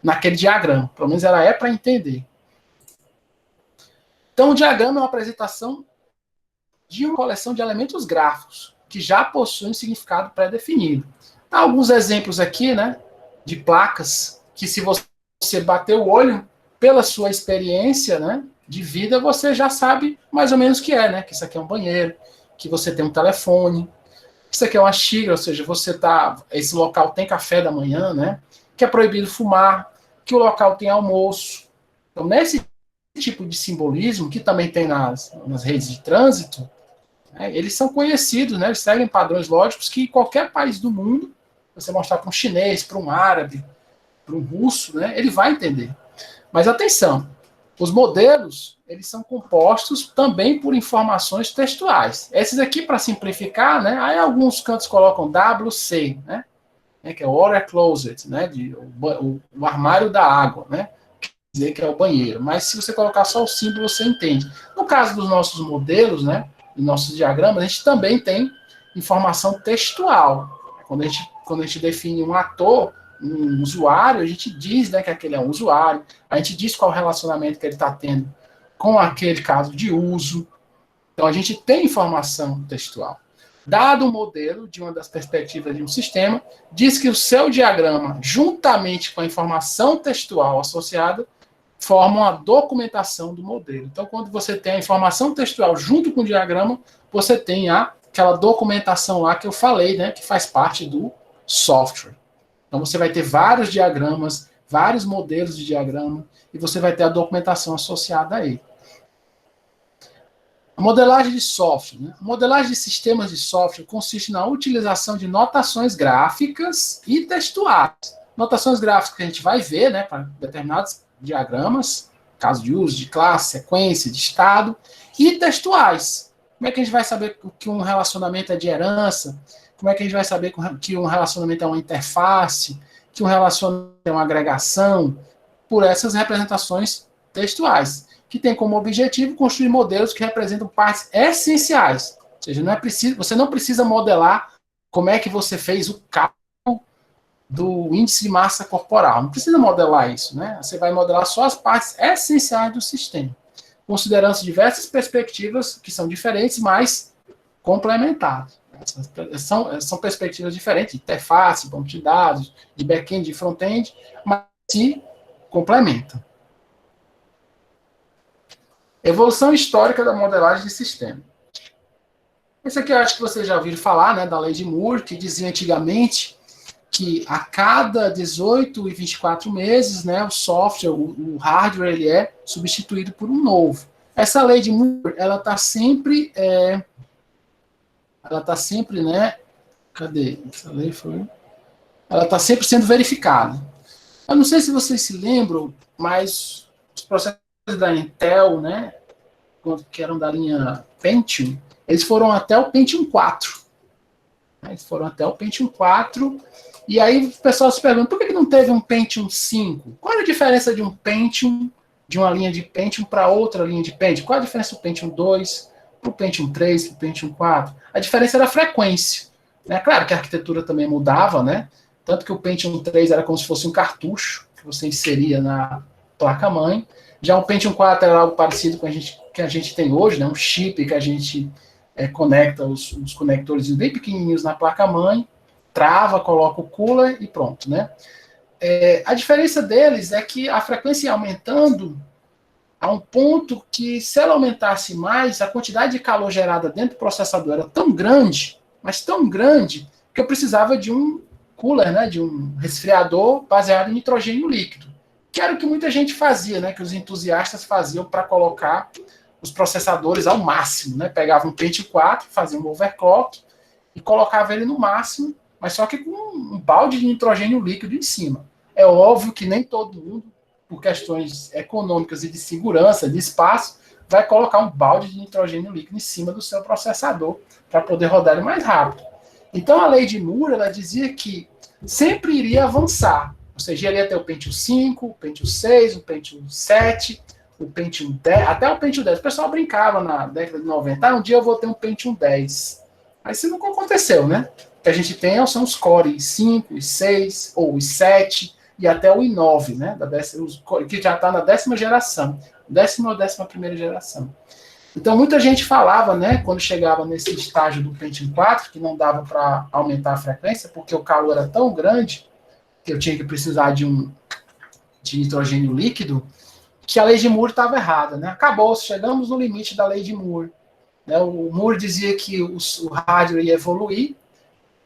naquele diagrama. Pelo menos ela é para entender. Então, o diagrama é uma apresentação de uma coleção de elementos gráficos que já possuem um significado pré-definido. Há alguns exemplos aqui, né, de placas que, se você bater o olho pela sua experiência, né, de vida, você já sabe mais ou menos o que é, né? Que isso aqui é um banheiro, que você tem um telefone, que isso aqui é uma xícara, ou seja, esse local tem café da manhã, né? Que é proibido fumar, que o local tem almoço. Então, nesse tipo de simbolismo, que também tem nas redes de trânsito, né, eles são conhecidos, né, eles seguem padrões lógicos que qualquer país do mundo, você mostrar para um chinês, para um árabe, para um russo, né, ele vai entender. Mas atenção, os modelos, eles são compostos também por informações textuais. Esses aqui, para simplificar, né, aí alguns cantos colocam WC, né, que é Water Closet, né, o armário da água, né, quer dizer que é o banheiro. Mas se você colocar só o símbolo, você entende. No caso dos nossos modelos, né, dos nossos diagramas, a gente também tem informação textual. Quando a gente define um ator, um usuário, a gente diz, né, que aquele é um usuário, a gente diz qual o relacionamento que ele está tendo com aquele caso de uso. Então, a gente tem informação textual. Dado o modelo de uma das perspectivas de um sistema, diz que o seu diagrama, juntamente com a informação textual associada, formam a documentação do modelo. Então, quando você tem a informação textual junto com o diagrama, você tem aquela documentação lá que eu falei, né, que faz parte do software. Então, você vai ter vários diagramas, vários modelos de diagrama, e você vai ter a documentação associada a ele. A modelagem de software. Né? A modelagem de sistemas de software consiste na utilização de notações gráficas e textuais. Notações gráficas que a gente vai ver, né, para determinados diagramas, caso de uso, de classe, sequência, de estado, e textuais. Como é que a gente vai saber que um relacionamento é de herança? Como é que a gente vai saber que um relacionamento é uma interface? Que um relacionamento é uma agregação? Por essas representações textuais, que tem como objetivo construir modelos que representam partes essenciais. Ou seja, você não precisa modelar como é que você fez o cálculo do índice de massa corporal. Não precisa modelar isso, né? Você vai modelar só as partes essenciais do sistema, considerando diversas perspectivas que são diferentes, mas complementares. São perspectivas diferentes, de interface, banco de dados, de back-end, de front-end, mas se complementam. Evolução histórica da modelagem de sistema. Esse aqui eu acho que vocês já ouviram falar, né, da lei de Moore, que dizia antigamente que a cada 18 e 24 meses, né, o software, o hardware, ele é substituído por um novo. Essa lei de Moore, ela está sempre, né, cadê? Essa lei foi... Ela está sempre sendo verificada. Eu não sei se vocês se lembram, mas os processos da Intel, né, que eram da linha Pentium, eles foram até o Pentium 4. Eles foram até o Pentium 4, e aí o pessoal se pergunta, por que não teve um Pentium 5? Qual é a diferença de um Pentium, de uma linha de Pentium para outra linha de Pentium? Qual a diferença do Pentium 2 para o Pentium 3, para o Pentium 4? A diferença era a frequência. Né? Claro que a arquitetura também mudava, né? Tanto que o Pentium 3 era como se fosse um cartucho que você inseria na placa-mãe. Já o Pentium 4 era algo parecido com que a gente tem hoje, né? Um chip que a gente conecta os conectores bem pequenininhos na placa-mãe, trava, coloca o cooler e pronto, né? A diferença deles é que a frequência ia aumentando a um ponto que, se ela aumentasse mais, a quantidade de calor gerada dentro do processador era tão grande, mas tão grande, que eu precisava de um cooler, né, de um resfriador baseado em nitrogênio líquido, que era o que muita gente fazia, né, que os entusiastas faziam para colocar os processadores ao máximo, né, pegava um Pentium 4, fazia um overclock e colocava ele no máximo, mas só que com um balde de nitrogênio líquido em cima. É óbvio que nem todo mundo, por questões econômicas e de segurança, de espaço, vai colocar um balde de nitrogênio líquido em cima do seu processador para poder rodar ele mais rápido. Então, a lei de Moore, ela dizia que sempre iria avançar. Ou seja, iria ter o Pentium 5, o Pentium 6, o Pentium 7, o Pentium 10, até o Pentium 10. O pessoal brincava na década de 90, um dia eu vou ter um Pentium 10. Mas isso nunca aconteceu, né? O que a gente tem são os Core 5, os 6, ou os 7, e até o i9, né? Que já está na 10ª geração. 10ª ou 11ª geração. Então, muita gente falava, né, quando chegava nesse estágio do Pentium 4, que não dava para aumentar a frequência, porque o calor era tão grande que eu tinha que precisar de nitrogênio líquido, que a lei de Moore estava errada, né? Acabou, chegamos no limite da lei de Moore. Né? O Moore dizia que o hardware ia evoluir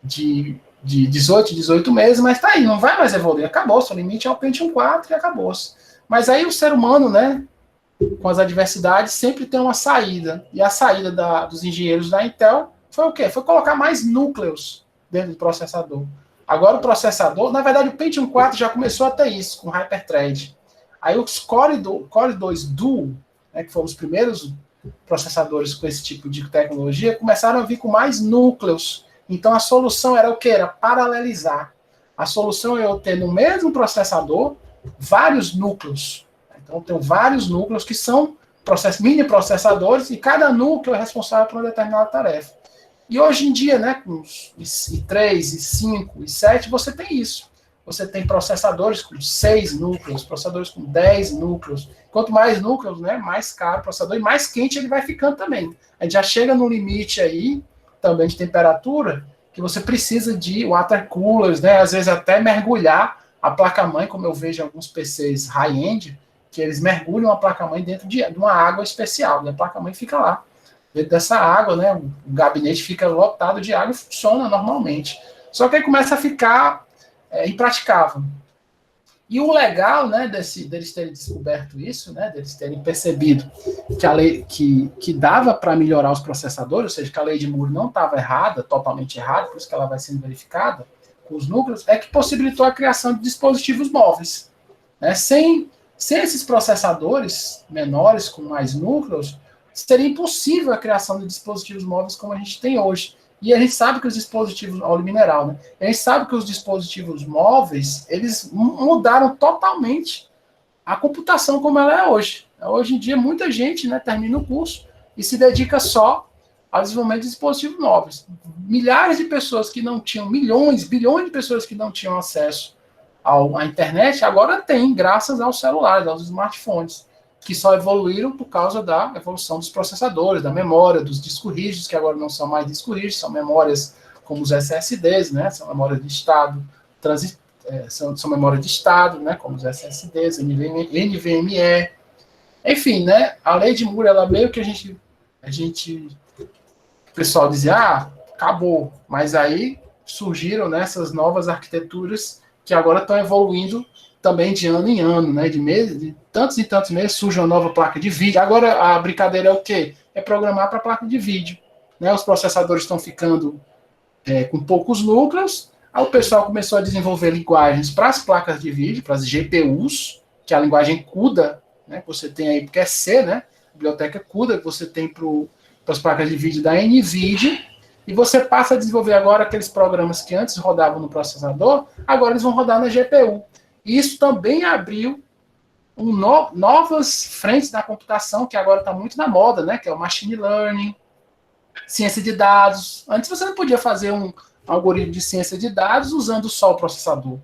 de de 18 meses, mas tá aí, não vai mais evoluir, acabou, seu limite é o Pentium 4 e acabou-se. Mas aí o ser humano, né, com as adversidades, sempre tem uma saída, e a saída dos engenheiros da Intel foi o quê? Foi colocar mais núcleos dentro do processador. Agora o processador, na verdade o Pentium 4 já começou a ter isso, com Hyperthread. Aí os Core 2 Duo, né, que foram os primeiros processadores com esse tipo de tecnologia, começaram a vir com mais núcleos. Então a solução era o que? Era paralelizar. A solução é eu ter no mesmo processador vários núcleos. Então eu tenho vários núcleos que são mini processadores e cada núcleo é responsável por uma determinada tarefa. E hoje em dia, né, com i3, i5, i7, você tem isso. Você tem processadores com 6 núcleos, processadores com 10 núcleos. Quanto mais núcleos, né, mais caro o processador e mais quente ele vai ficando também. A gente já chega no limite aí, também de temperatura, que você precisa de water coolers, né, às vezes até mergulhar a placa-mãe, como eu vejo em alguns PCs high-end, que eles mergulham a placa-mãe dentro de uma água especial, e a placa-mãe fica lá. Dentro dessa água, né, o gabinete fica lotado de água e funciona normalmente. Só que aí começa a ficar impraticável. E o legal, né, deles terem descoberto isso, né, deles terem percebido que a lei que dava para melhorar os processadores, ou seja, que a lei de Moore não estava errada, totalmente errada, por isso que ela vai sendo verificada com os núcleos, é que possibilitou a criação de dispositivos móveis. Né? Sem esses processadores menores, com mais núcleos, seria impossível a criação de dispositivos móveis como a gente tem hoje. E a gente sabe que os dispositivos, óleo mineral, né? A gente sabe que os dispositivos móveis, eles mudaram totalmente a computação como ela é hoje. Hoje em dia, muita gente, né, termina o curso e se dedica só ao desenvolvimento de dispositivos móveis. Milhares de pessoas que não tinham, bilhões de pessoas que não tinham acesso à internet, agora tem, graças aos celulares, aos smartphones, que só evoluíram por causa da evolução dos processadores, da memória, dos discos rígidos, que agora não são mais discos rígidos, são memórias como os SSDs, né? São memórias de estado, são memórias de estado, né? Como os SSDs, NVMe. Enfim, né? A lei de Moore, ela meio que o pessoal dizia, acabou. Mas aí surgiram, né, essas novas arquiteturas que agora estão evoluindo também de ano em ano, né? De tantos e tantos meses surge uma nova placa de vídeo. Agora a brincadeira é o quê? É programar para placa de vídeo. Né? Os processadores estão ficando com poucos núcleos. Aí o pessoal começou a desenvolver linguagens para as placas de vídeo, para as GPUs, que é a linguagem CUDA, né? Que você tem aí, porque é C, né? A biblioteca CUDA que você tem para as placas de vídeo da NVIDIA. E você passa a desenvolver agora aqueles programas que antes rodavam no processador, agora eles vão rodar na GPU. E isso também abriu novas frentes da computação, que agora está muito na moda, né? Que é o machine learning, ciência de dados. Antes você não podia fazer um algoritmo de ciência de dados usando só o processador.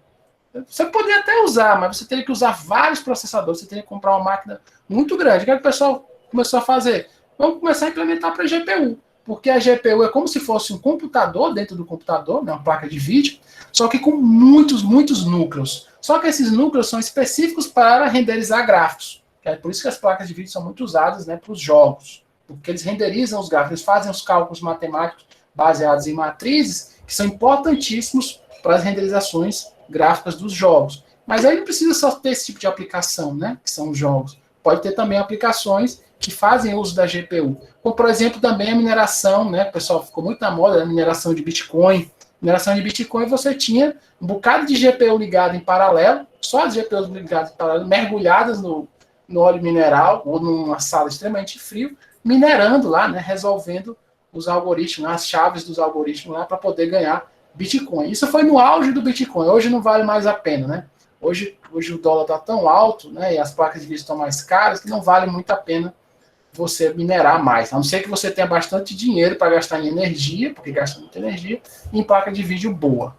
Você poderia até usar, mas você teria que usar vários processadores, você teria que comprar uma máquina muito grande. O que é que o pessoal começou a fazer? Vamos começar a implementar para a GPU. Porque a GPU é como se fosse um computador dentro do computador, né, uma placa de vídeo, só que com muitos núcleos. Só que esses núcleos são específicos para renderizar gráficos. É por isso que as placas de vídeo são muito usadas, né, para os jogos. Porque eles renderizam os gráficos, eles fazem os cálculos matemáticos baseados em matrizes, que são importantíssimos para as renderizações gráficas dos jogos. Mas aí não precisa só ter esse tipo de aplicação, né, que são os jogos. Pode ter também aplicações que fazem uso da GPU. Como, por exemplo, também a mineração, né? O pessoal ficou muito na moda, a mineração de Bitcoin. Mineração de Bitcoin, você tinha um bocado de GPU ligado em paralelo, só as GPUs ligadas em paralelo, mergulhadas no óleo mineral, ou numa sala extremamente frio, minerando lá, né? Resolvendo os algoritmos, as chaves dos algoritmos lá para poder ganhar Bitcoin. Isso foi no auge do Bitcoin. Hoje não vale mais a pena, né? Hoje o dólar está tão alto, né? E as placas de vídeo estão mais caras que não vale muito a pena você minerar mais, a não ser que você tenha bastante dinheiro para gastar em energia, porque gasta muita energia, e em placa de vídeo boa.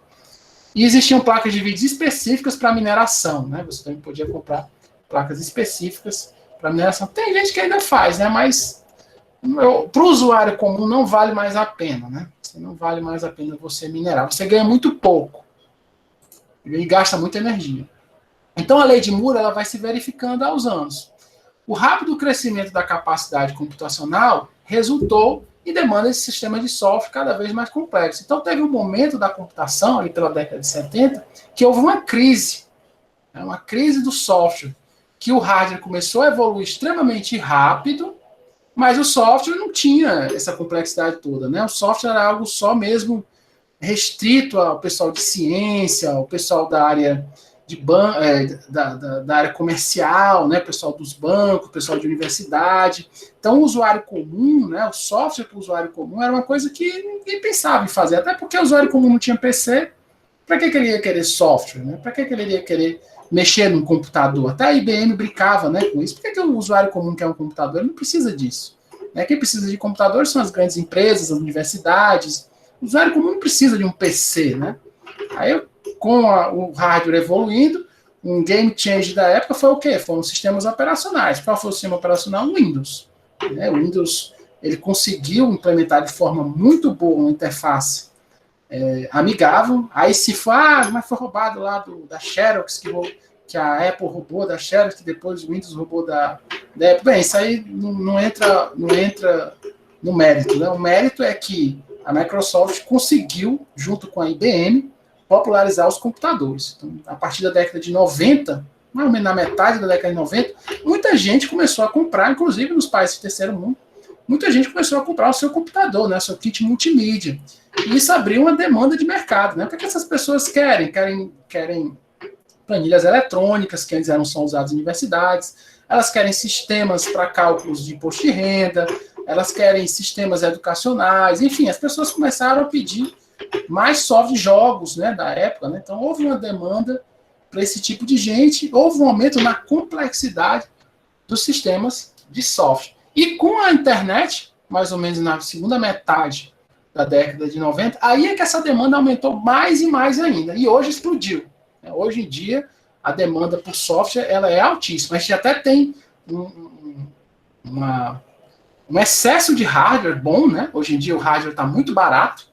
E existiam placas de vídeo específicas para mineração, né? Você também podia comprar placas específicas para mineração. Tem gente que ainda faz, né? Mas para o usuário comum não vale mais a pena, né? Não vale mais a pena você minerar. Você ganha muito pouco e gasta muita energia. Então a lei de Moore ela vai se verificando aos anos. O rápido crescimento da capacidade computacional resultou e demanda esse sistema de software cada vez mais complexo. Então, teve um momento da computação, ali pela década de 70, que houve uma crise, né, uma crise do software, que o hardware começou a evoluir extremamente rápido, mas o software não tinha essa complexidade toda, né? O software era algo só mesmo restrito ao pessoal de ciência, ao pessoal da área da área comercial, né? Pessoal dos bancos, pessoal de universidade. Então, o usuário comum, né? O software para o usuário comum era uma coisa que ninguém pensava em fazer, até porque o usuário comum não tinha PC. Para que ele ia querer software? Né? Para que ele iria querer mexer num computador? Até a IBM brincava, né, com isso. Por que o usuário comum quer um computador? Ele não precisa disso. Né? Quem precisa de computadores são as grandes empresas, as universidades. O usuário comum não precisa de um PC. Né? Aí, com o hardware evoluindo, um game change da época foi o quê? Foram os sistemas operacionais. Qual foi o sistema operacional? O Windows. Né? O Windows ele conseguiu implementar de forma muito boa uma interface amigável. Aí se foi, mas foi roubado lá da Xerox, que a Apple roubou da Xerox, que depois o Windows roubou da Apple. Bem, isso aí não entra no mérito. Né? O mérito é que a Microsoft conseguiu, junto com a IBM, popularizar os computadores. Então, a partir da década de 90, mais ou menos na metade da década de 90, muita gente começou a comprar, inclusive nos países do terceiro mundo, muita gente começou a comprar o seu computador, né, seu kit multimídia. E isso abriu uma demanda de mercado, né? Porque essas pessoas querem planilhas eletrônicas, que antes eram só usadas em universidades, elas querem sistemas para cálculos de imposto de renda, elas querem sistemas educacionais, enfim, as pessoas começaram a pedir mais soft jogos, né, da época, né? Então houve uma demanda para esse tipo de gente, houve um aumento na complexidade dos sistemas de software. E com a internet, mais ou menos na segunda metade da década de 90, aí é que essa demanda aumentou mais e mais ainda. E hoje explodiu. Hoje em dia, a demanda por software ela é altíssima. A gente até tem um excesso de hardware bom, né? Hoje em dia o hardware está muito barato,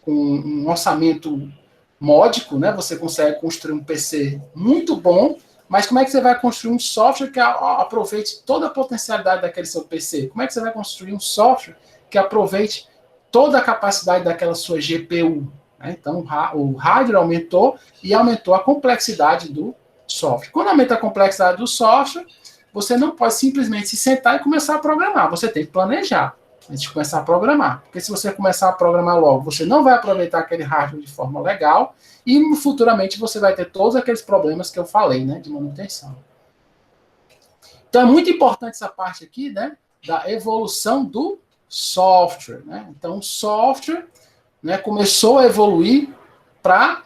com um orçamento módico, né? Você consegue construir um PC muito bom, mas como é que você vai construir um software que aproveite toda a potencialidade daquele seu PC? Como é que você vai construir um software que aproveite toda a capacidade daquela sua GPU? Então, o hardware aumentou e aumentou a complexidade do software. Quando aumenta a complexidade do software, você não pode simplesmente se sentar e começar a programar. Você tem que planejar antes de começar a programar. Porque se você começar a programar logo, você não vai aproveitar aquele hardware de forma legal e futuramente você vai ter todos aqueles problemas que eu falei, né, de manutenção. Então, é muito importante essa parte aqui, né, da evolução do software. Né? Então, o software, né, começou a evoluir para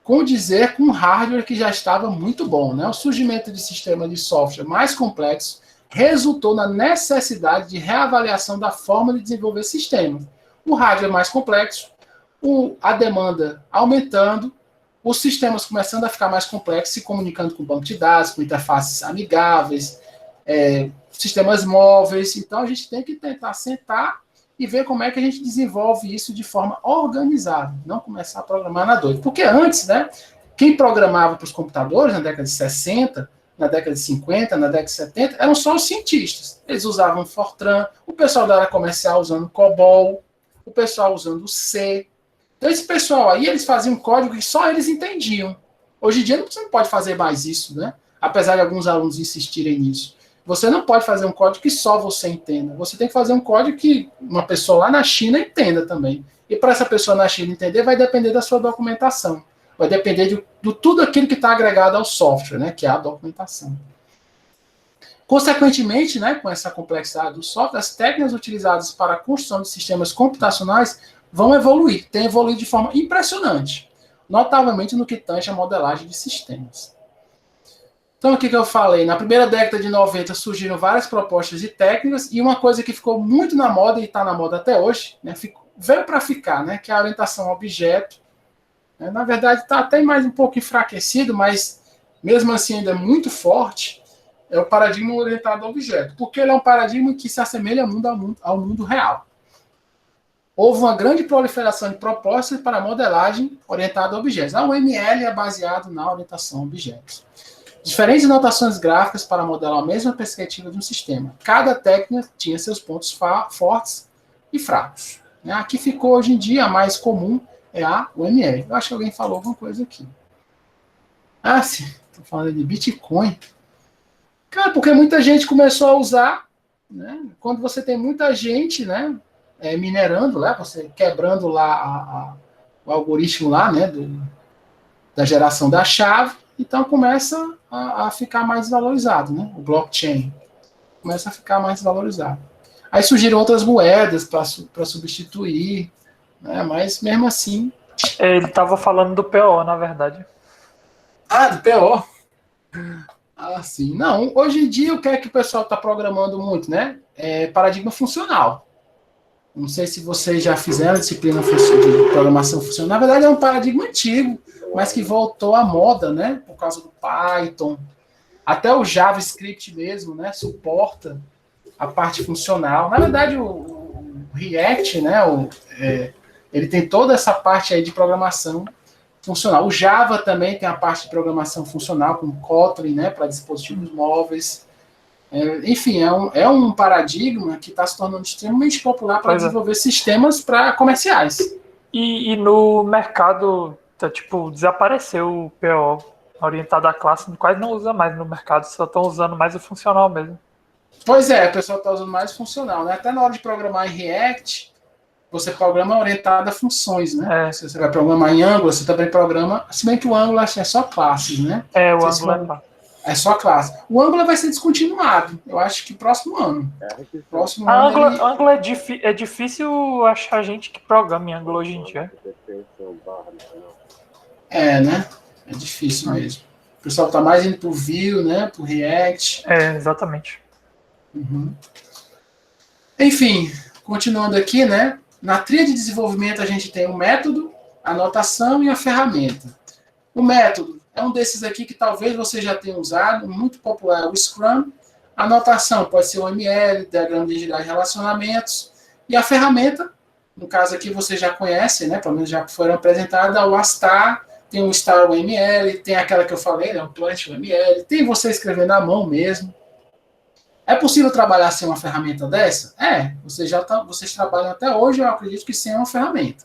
condizer com hardware que já estava muito bom. Né? O surgimento de sistemas de software mais complexos resultou na necessidade de reavaliação da forma de desenvolver sistemas. O hardware mais complexo, a demanda aumentando, os sistemas começando a ficar mais complexos, se comunicando com banco de dados, com interfaces amigáveis, sistemas móveis. Então, a gente tem que tentar sentar e ver como é que a gente desenvolve isso de forma organizada, não começar a programar na doida. Porque antes, né, quem programava para os computadores na década de 60, na década de 50, na década de 70, eram só os cientistas. Eles usavam Fortran, o pessoal da área comercial usando COBOL, o pessoal usando C. Então, esse pessoal aí, eles faziam código que só eles entendiam. Hoje em dia, você não pode fazer mais isso, né? Apesar de alguns alunos insistirem nisso. Você não pode fazer um código que só você entenda. Você tem que fazer um código que uma pessoa lá na China entenda também. E para essa pessoa na China entender, vai depender da sua documentação. Vai depender de tudo aquilo que está agregado ao software, né, que é a documentação. Consequentemente, né, com essa complexidade do software, as técnicas utilizadas para a construção de sistemas computacionais vão evoluir. Tem evoluído de forma impressionante, notavelmente no que tange a modelagem de sistemas. Então, o que eu falei? Na primeira década de 90 surgiram várias propostas de técnicas e uma coisa que ficou muito na moda e está na moda até hoje, né, veio para ficar, né, que é a orientação a objeto. Na verdade, está até mais um pouco enfraquecido, mas mesmo assim ainda é muito forte, é o paradigma orientado a objeto, porque ele é um paradigma que se assemelha ao mundo real. Houve uma grande proliferação de propostas para modelagem orientada a objetos. A UML é baseado na orientação a objetos. Diferentes notações gráficas para modelar a mesma perspectiva de um sistema. Cada técnica tinha seus pontos fortes e fracos. Né? A que ficou hoje em dia a mais comum é a UML. Eu acho que alguém falou alguma coisa aqui. Ah, sim. Estou falando de Bitcoin. Cara, porque muita gente começou a usar, né? Quando você tem muita gente, né, minerando lá, você quebrando lá o algoritmo lá, né, da geração da chave, então começa a ficar mais valorizado, né? O blockchain começa a ficar mais valorizado. Aí surgiram outras moedas para substituir, né? Mas mesmo assim. Ele estava falando do PO, na verdade. Ah, do PO. Ah, sim. Não, hoje em dia o que é que o pessoal está programando muito, né? É paradigma funcional. Não sei se vocês já fizeram a disciplina de programação funcional. Na verdade, é um paradigma antigo, mas que voltou à moda, né? Por causa do Python. Até o JavaScript mesmo, né? Suporta a parte funcional. Na verdade, o React, né? Ele tem toda essa parte aí de programação funcional. O Java também tem a parte de programação funcional com Kotlin, né? Para dispositivos móveis. Enfim, é um paradigma que está se tornando extremamente popular para desenvolver sistemas para comerciais. E no mercado, tipo, desapareceu o PO orientado à classe, quase não usa mais no mercado, só estão usando mais o funcional mesmo. Pois é, o pessoal está usando mais funcional, né? Até na hora de programar em React, você programa orientado a funções, né? Se você vai programar em Angular, você também programa, se bem que o Angular assim, é só classes, né? O Angular é só classe. O Angular vai ser descontinuado, eu acho que próximo ano. Angular é difícil achar gente que programa em Angular hoje em dia. Né? É difícil mesmo. O pessoal está mais indo pro Vue, né? Pro React. Exatamente. Uhum. Enfim, continuando aqui, né? Na trilha de desenvolvimento a gente tem o método, a notação e a ferramenta. O método é um desses aqui que talvez você já tenha usado, muito popular é o Scrum. A notação pode ser o ML, diagrama digital de relacionamentos. E a ferramenta, no caso aqui você já conhece, né? Pelo menos já foram apresentadas, o Astar, tem o Star UML, tem aquela que eu falei, né? O Plant UML, tem você escrevendo à mão mesmo. É possível trabalhar sem uma ferramenta dessa? Vocês trabalham até hoje, eu acredito que sem uma ferramenta.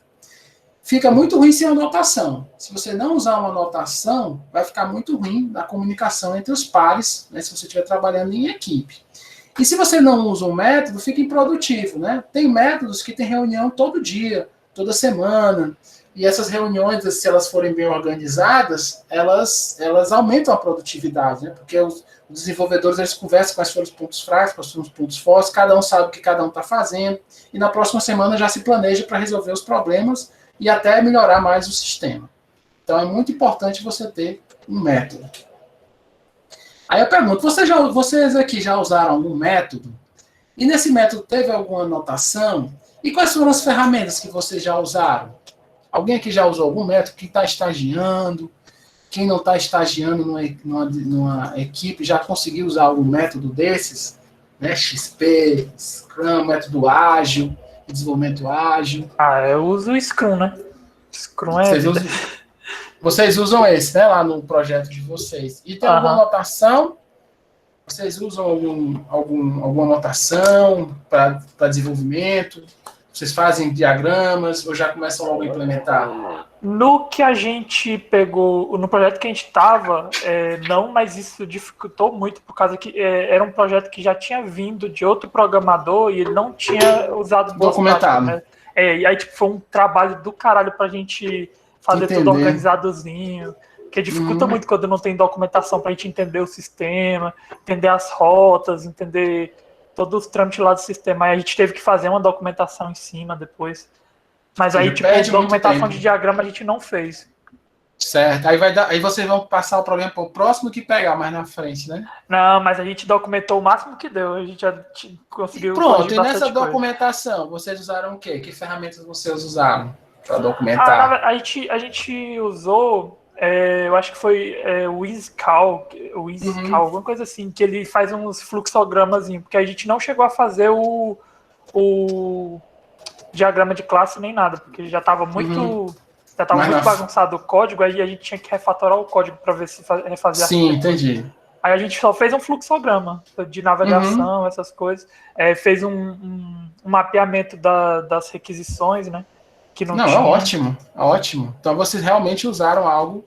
Fica muito ruim sem anotação. Se você não usar uma anotação, vai ficar muito ruim na comunicação entre os pares, né, se você estiver trabalhando em equipe. E se você não usa um método, fica improdutivo, né? Tem métodos que tem reunião todo dia, toda semana, e essas reuniões, se elas forem bem organizadas, elas aumentam a produtividade, né? Porque os desenvolvedores eles conversam quais foram os pontos fracos, quais foram os pontos fortes, cada um sabe o que cada um está fazendo, e na próxima semana já se planeja para resolver os problemas e até melhorar mais o sistema. Então é muito importante você ter um método. Aí eu pergunto, vocês aqui já usaram algum método? E nesse método teve alguma anotação? E quais foram as ferramentas que vocês já usaram? Alguém aqui já usou algum método? Quem está estagiando? Quem não está estagiando numa equipe já conseguiu usar algum método desses? Né? XP, Scrum, método ágil, desenvolvimento ágil. Eu uso o Scrum, né? Scrum vocês usam esse, né? Lá no projeto de vocês. E tem alguma anotação? Vocês usam alguma anotação para desenvolvimento? Vocês fazem diagramas ou já começam logo a implementar? No que a gente pegou, no projeto que a gente estava, não, mas isso dificultou muito por causa que era um projeto que já tinha vindo de outro programador e ele não tinha usado boas documentado. Práticas, né? E aí tipo, foi um trabalho do caralho pra gente fazer tudo organizadozinho, que dificulta muito quando não tem documentação pra gente entender o sistema, entender as rotas, entender todos os trâmites lá do sistema. Aí a gente teve que fazer uma documentação em cima depois. Mas aí, tipo, documentação de diagrama a gente não fez. Certo. Aí vocês vão passar o problema para o próximo que pegar mais na frente, né? Não, mas a gente documentou o máximo que deu. A gente já conseguiu. Pronto, e nessa documentação, vocês usaram o quê? Que ferramentas vocês usaram para documentar? A gente usou, eu acho que foi o EasyCal, alguma coisa assim, que ele faz uns fluxogramas, porque a gente não chegou a fazer o diagrama de classe nem nada, porque já estava muito Já estava Mas muito bagunçado o código, aí a gente tinha que refatorar o código para ver se refazia. Sim, entendi. Aí a gente só fez um fluxograma de navegação, essas coisas. Fez um mapeamento das requisições, né? Que não Não, é tinha. ótimo, é ótimo. Então vocês realmente usaram algo,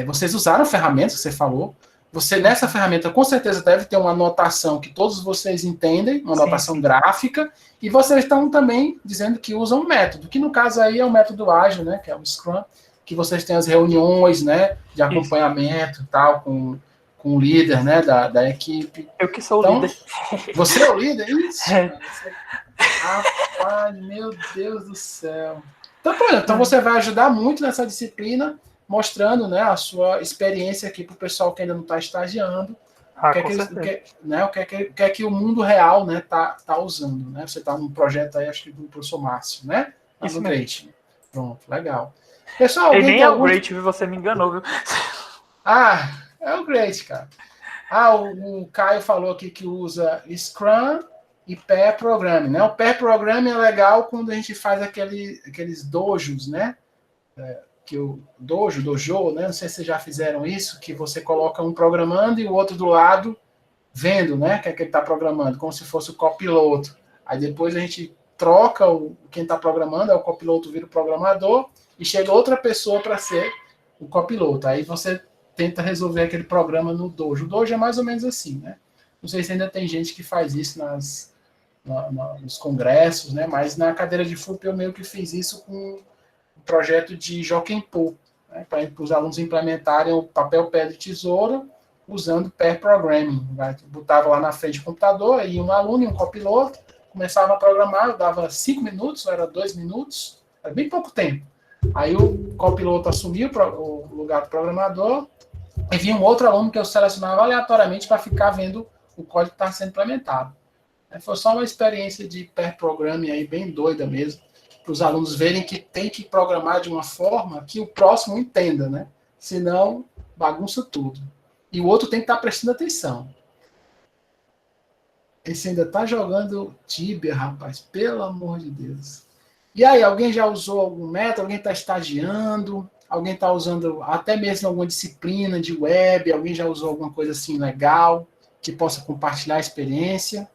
vocês usaram ferramentas que você falou. Você nessa ferramenta com certeza deve ter uma anotação que todos vocês entendem, uma anotação gráfica, e vocês estão também dizendo que usam um método, que no caso aí é o método ágil, né? Que é o Scrum, que vocês têm as reuniões, né? De acompanhamento e tal, com o líder, né? Da equipe. Eu que sou o então, líder. Você é o líder? Isso. Rapaz, meu Deus do céu. Então você vai ajudar muito nessa disciplina, mostrando, né, a sua experiência aqui para o pessoal que ainda não está estagiando, o que é que o mundo real, né, tá usando, né? Você está num projeto aí, acho que do professor Márcio, né? Isso no mesmo. Great. Pronto, legal. Pessoal, alguém nem é o Great, viu? Você me enganou, viu? É o Great, cara. O Caio falou aqui que usa Scrum e Pair Programming, né? O Pair Programming é legal quando a gente faz aqueles dojos, né? Que o dojo, né? Não sei se vocês já fizeram isso, que você coloca um programando e o outro do lado vendo, né? Que é que ele está programando, como se fosse o copiloto. Aí depois a gente troca quem está programando, o copiloto vira o programador e chega outra pessoa para ser o copiloto. Aí você tenta resolver aquele programa no dojo. O dojo é mais ou menos assim, né? Não sei se ainda tem gente que faz isso nos congressos, né? Mas na cadeira de FUP eu meio que fiz isso com um projeto de Jokenpô, né? Para os alunos implementarem o papel, pedra e tesoura usando pair programming. Botava lá na frente do computador, aí um aluno e um copiloto começava a programar, eu dava 5 minutos, era 2 minutos, era bem pouco tempo. Aí o copiloto assumiu o lugar do programador, e vinha um outro aluno que eu selecionava aleatoriamente para ficar vendo o código que estava sendo implementado. Foi só uma experiência de pair programming aí bem doida mesmo, para os alunos verem que tem que programar de uma forma que o próximo entenda, né? Senão, bagunça tudo. E o outro tem que estar prestando atenção. Esse ainda está jogando Tibia, rapaz. Pelo amor de Deus. E aí, alguém já usou algum método? Alguém está estagiando? Alguém está usando até mesmo alguma disciplina de web? Alguém já usou alguma coisa assim legal que possa compartilhar a experiência?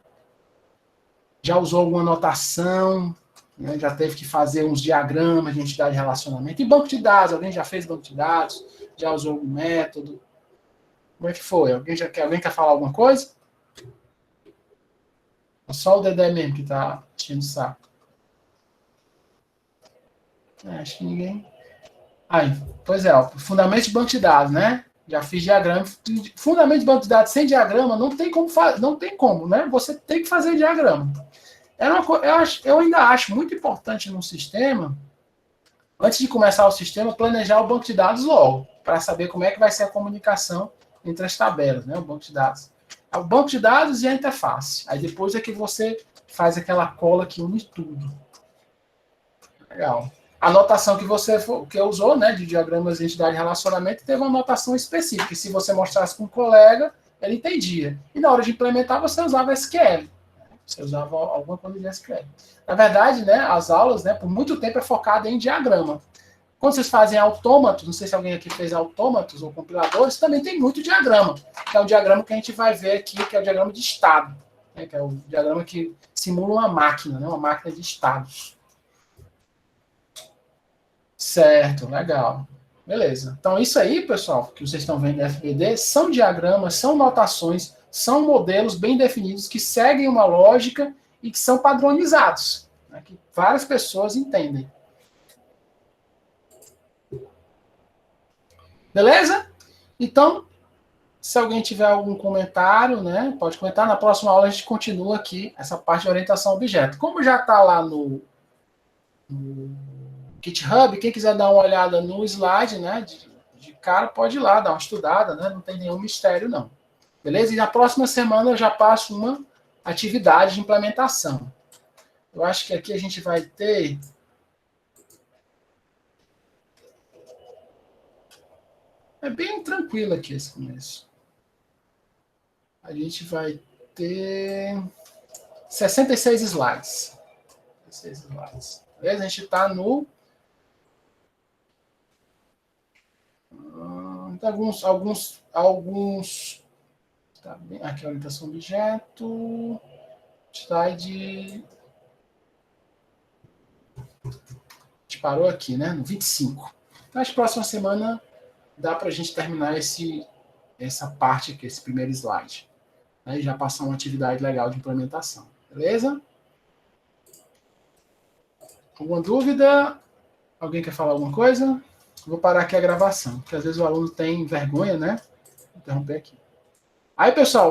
Já usou alguma anotação? Né? Já teve que fazer uns diagramas de entidade de relacionamento? E banco de dados? Alguém já fez banco de dados? Já usou algum método? Como é que foi? Alguém quer falar alguma coisa? É só o Dedé mesmo que está enchendo o saco. Acho que ninguém. Aí, pois é, fundamento de banco de dados, né? Já fiz diagrama. Fundamento de banco de dados sem diagrama não tem como fazer, não tem como, né? Você tem que fazer diagrama. Eu ainda acho muito importante no sistema, antes de começar o sistema, planejar o banco de dados logo, para saber como é que vai ser a comunicação entre as tabelas, né? O banco de dados. O banco de dados e a interface. Aí depois é que você faz aquela cola que une tudo. Legal. A anotação que usou, né, de diagramas de entidade de relacionamento, teve uma anotação específica. Se você mostrasse com um colega, ele entendia. E na hora de implementar, você usava SQL. Você usava alguma coisa de SQL. Na verdade, né, as aulas, né, por muito tempo é focada em diagrama. Quando vocês fazem autômatos, não sei se alguém aqui fez autômatos ou compiladores, também tem muito diagrama. Que é o diagrama que a gente vai ver aqui, que é o diagrama de estado. Né, que é o diagrama que simula uma máquina, né, uma máquina de estados. Certo, legal. Beleza. Então, isso aí, pessoal, que vocês estão vendo no FBD, são diagramas, são notações, são modelos bem definidos que seguem uma lógica e que são padronizados, né, que várias pessoas entendem. Beleza? Então, se alguém tiver algum comentário, né, pode comentar. Na próxima aula a gente continua aqui essa parte de orientação a objeto. Como já está lá no GitHub, quem quiser dar uma olhada no slide, né, de cara, pode ir lá, dar uma estudada, né, não tem nenhum mistério, não. Beleza? E na próxima semana eu já passo uma atividade de implementação. Eu acho que aqui a gente vai ter... É bem tranquilo aqui esse começo. A gente vai ter 66 slides. 66 slides. Beleza? A gente está no Alguns. Tá bem, aqui a orientação do objeto. Slide. A gente parou aqui, né? No 25. Então, acho que próxima semana dá para a gente terminar essa parte aqui, esse primeiro slide. Aí já passar uma atividade legal de implementação. Beleza? Alguma dúvida? Alguém quer falar alguma coisa? Vou parar aqui a gravação, porque às vezes o aluno tem vergonha, né? Vou interromper aqui. Aí, pessoal,